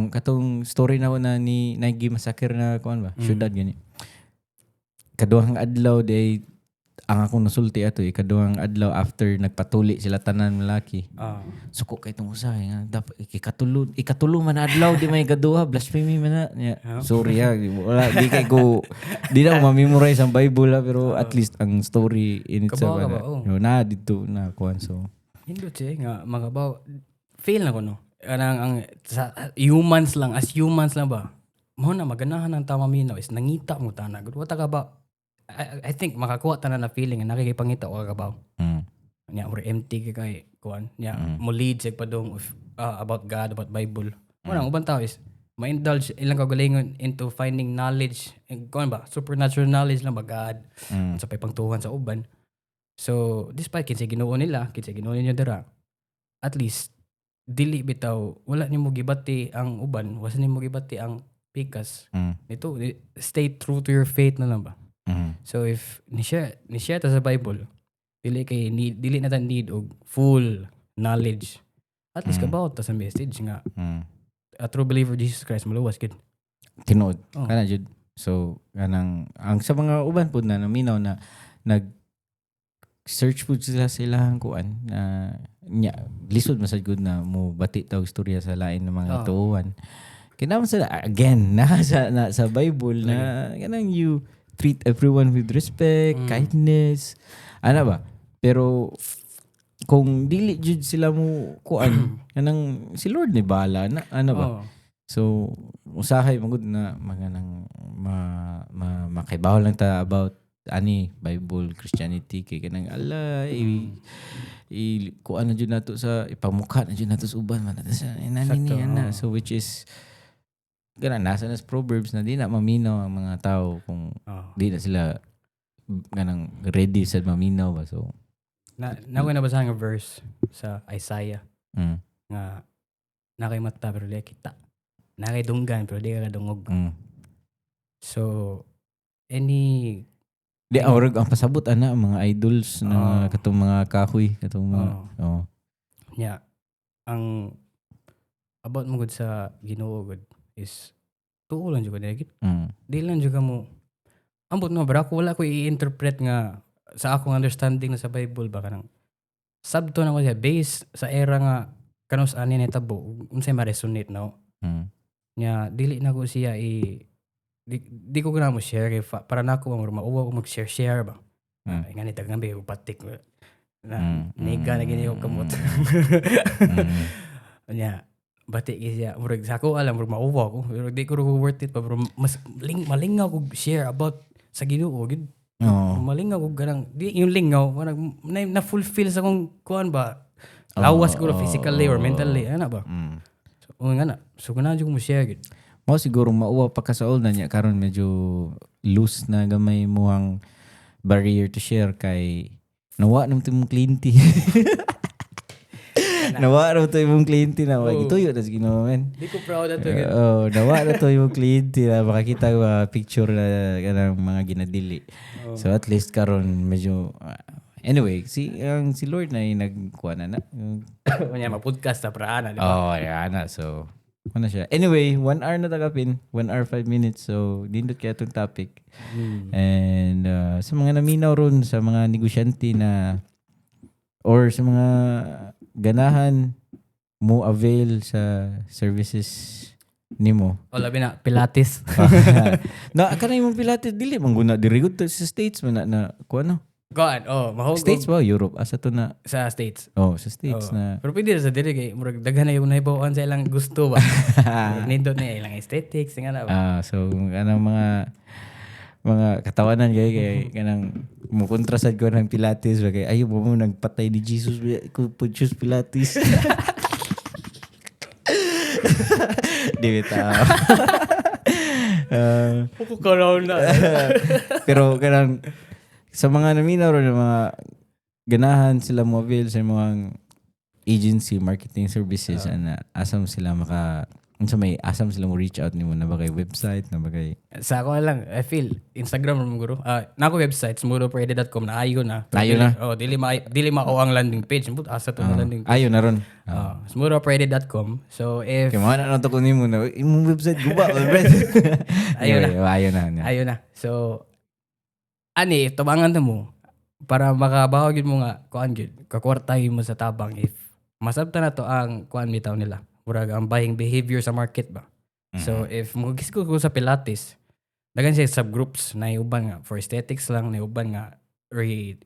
katong story na ni Nagi Massacre na kuan ba syudad gani kaduhang adlaw day ang akong nasulti ato kaduhang adlaw after nagpatuli sila tanan lalaki suko kay tong usahay nga dapat ikatulo man na adlaw di may kaduha blasphemy man na sorry wala di kay ko di na ko ma-memorize ang Bible pero at least ang story in itself na dito na kuan so hindot siya nga mga baw fail na ko no ang sa humans lang ba mo na maganahan ng tama minaw is nangita mo tanag wata ka ba I think makakuha tanan na feeling na nakikipangita o kabaw nya or empty kay kuan nya mo lead sa padong about God about Bible mo nang ubang tao is ma-indulge ilang kagalingon into finding knowledge kuan ba supernatural knowledge lang ba God sa pagpangtuhan sa uban so despite kinsa Ginoo nila kinsa Ginoo niya dira at least dili bitaw wala nimo gibati ang uban wasa nimo gibati ang pikas nito stay true to your faith na lang ba so if ni share ta sa Bible dili na ta need og full knowledge at least kabaw ta sa message nga a true believer Jesus Christ maluwas gid tinuod kana jud so kanang ang sa mga uban pud na naminaw na nag search pud sila sa ilang kuan na lisod masad good na mo bati taw istorya sa lain ng mga tuwan kinahanglan sila again sa Bible na kanang you treat everyone with respect kindness ana ba pero kung dili jud sila mo kuan kanang si Lord ni bahala na ano ba so usahay magud na maganang makaibaw lang ta about ani Bible Christianity kay kanang ala kuan na jud nato sa ipamukha na jud nato sa uban man nato sa inani na so which is ganang nasa nas Proverbs na di na maminaw ang mga tao kung di na sila ganang ready sa maminaw ba so na basahan nga verse sa Isaiah nga nakay mata pero di kita nakay dunggan pero di ka dungog so any di ang pasabot ana mga idols na katong mga kahoy katong mga ang about mo gud sa Ginoo gud is tuo lang jud gid di lang jud mo ambot no bra ko wala ko i-interpret nga sa akong understanding na sa Bible ba kanang sabto na ko siya based sa era nga kanus ani ni tabo unsay ma-resonate no nya dili na ko siya di ko gana mo share para nako mauwa ko mag-share ba ngani daghang be patik na niga na gini ko kamot nya bati siya murag sako alam murag mauwa ko pero di ko worth it pa bro mas malingaw ko share about sa Ginoo gid malingaw ko ganang di yung lingaw na fulfill sa kong kuan ba lawas ko physically or mentally ana ba so ngana so kana jud ko mo share gid mo siguro mauwa pa ka sa old na niya karon medyo loose na gamay mo ang barrier to share kay nawa nang timong cliente nawa raw to yung cliente na ituyo na sige no man di ko proud ato nawa na to yung cliente na makakita ko picture na kanang mga ginadili so at least karon medyo anyway si Lord na nagkuha na kanya ma-podcast na para ana di ba ana so ano siya anyway 1 hour na tagapin 1 hour 5 minutes so dindot kaya itong topic and sa mga naminaw ron sa mga negosyante na or sa mga ganahan mo avail sa services nimo labi na Pilates na kanay mo Pilates dili man guna diri gud sa States man na kuno God, mahog States ba Europe asa to na sa States. Sa States na. Pero pwede sa diri kay murag daghan na yung nahibawan sa ilang gusto ba. Nindot na ilang aesthetics nga na ba. So kanang mga katawanan kay kanang mo kontrasad ko ng Pilates kay ayo mo nagpatay ni Jesus ko choose Pilates. Di bitaw. Ako karaw na. Pero kanang sa mga naminaw ron mga ganahan sila mo avail sa mga agency marketing services ana asam sila may asam sila mo reach out nimo na ba kay website na ba kay Sa ako lang, I feel Instagram mo guro. Nako website smoothoperate.com na ayo na. Ayo na? Oh, dili mao ang landing page. Asa to na landing page. ayo na ron. Smoothoperate.com. So if Kaya mga na to ko nimo na imong website guba. Ayo na. Ayo na. Ayun na. So, ani, tabangan na mo para makabaho gyud mo nga kuan gyud kakwartahin mo sa tabang if masabta na to ang kuan bitaw nila. Murag ang buying behavior sa market ba. So, if mo gisgo ko sa Pilates, dagan siya subgroups na uban nga for aesthetics lang, na uban nga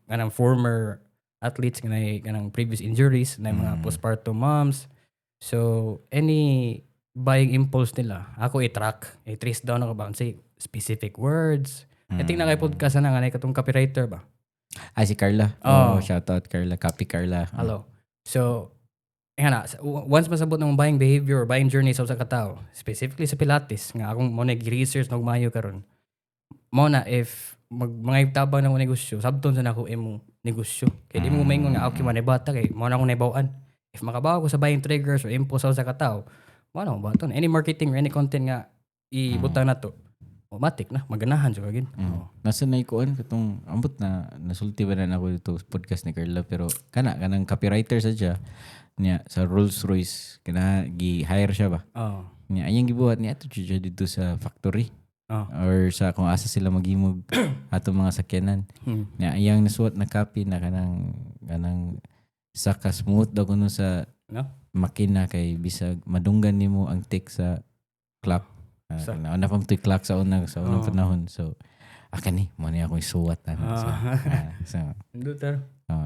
kanang former athletes nga kanang previous injuries, na mga postpartum moms. So, any buying impulse nila, ako i-track, i-trace down ako ba say specific words. I think na kay podcast na nga katong copywriter ba. Ay si Carla. Oh. Shout out Carla, copy Carla. Hello. So, once masabot ng buying behavior or buying journey sa usa ka tawo, specifically sa Pilates, nga akong mo nag-research na mayo karon. Mo na if mga tabang ng negosyo, sabton sa nako imo negosyo. Kaya di mo maingon nga okay man bata kay mo na akong naibawan. If makabaw ko sa buying triggers or impulse sa usa ka tawo, mo na baton any marketing or any content nga ibutang na to. Automatic na maganahan sa kagin. Nasa na ikuan katong ambot na nasulti ba na ako dito sa podcast ni Carla pero kanang copywriter sadya niya sa Rolls-Royce kana gi-hire siya ba. Niya ayang gibuhat niya ato siya dito sa factory. Or sa kung asa sila magimog ato mga sakyanan. Niya ayang nasuot na copy na kanang saka smooth daw kuno sa makina kay bisag madunggan nimo ang tick sa clock. Nauna pa ito'y clock sa unang panahon. So, ni mo na akong isuwat.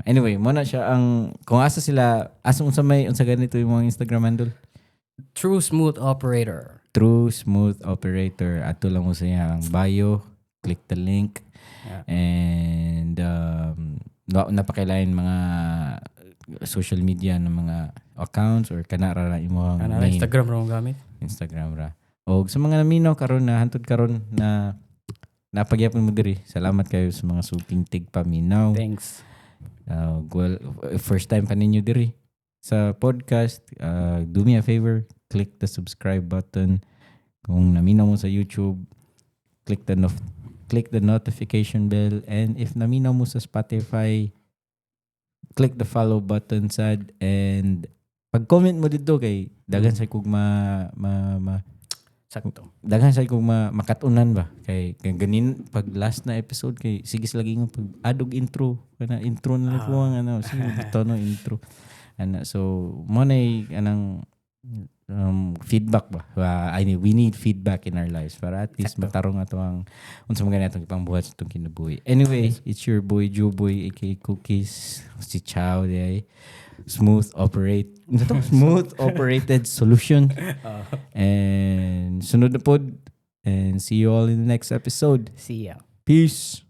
Anyway, mo na siya ang, kung asa sila, unsa ganito yung mga Instagram handle? True Smooth Operator. True Smooth Operator. Ato lang mo sa ang bio. Click the link. And napakailain mga social media ng mga accounts or kanara imo main. Instagram ra mo gamit? Instagram ra. O sa mga naminaw karon na hantod karon na napagyapon mo diri. Salamat kayo sa mga suping tigpaminaw. Thanks. Well, first time pa ninyo diri sa podcast, do me a favor, click the subscribe button. Kung naminaw mo sa YouTube, click the notification bell, and if naminaw mo sa Spotify, click the follow button sad, and pag-comment mo dito kay dagan sa kog sakto. Daghan sa kung makatunan ba kay ganin pag last na episode kay sige lagi nga pag adog intro kana intro na ko ang sige dito no intro so mo nay anang feedback ba we need feedback in our lives para at least matarong ato ang unsa man ganitong ipangbuhat sa itong kinabuhi. Anyway, it's your boy Joeboy aka Cookies, si Chow day. Smooth operated solution. And sunod na pod. And see you all in the next episode. See ya. Peace.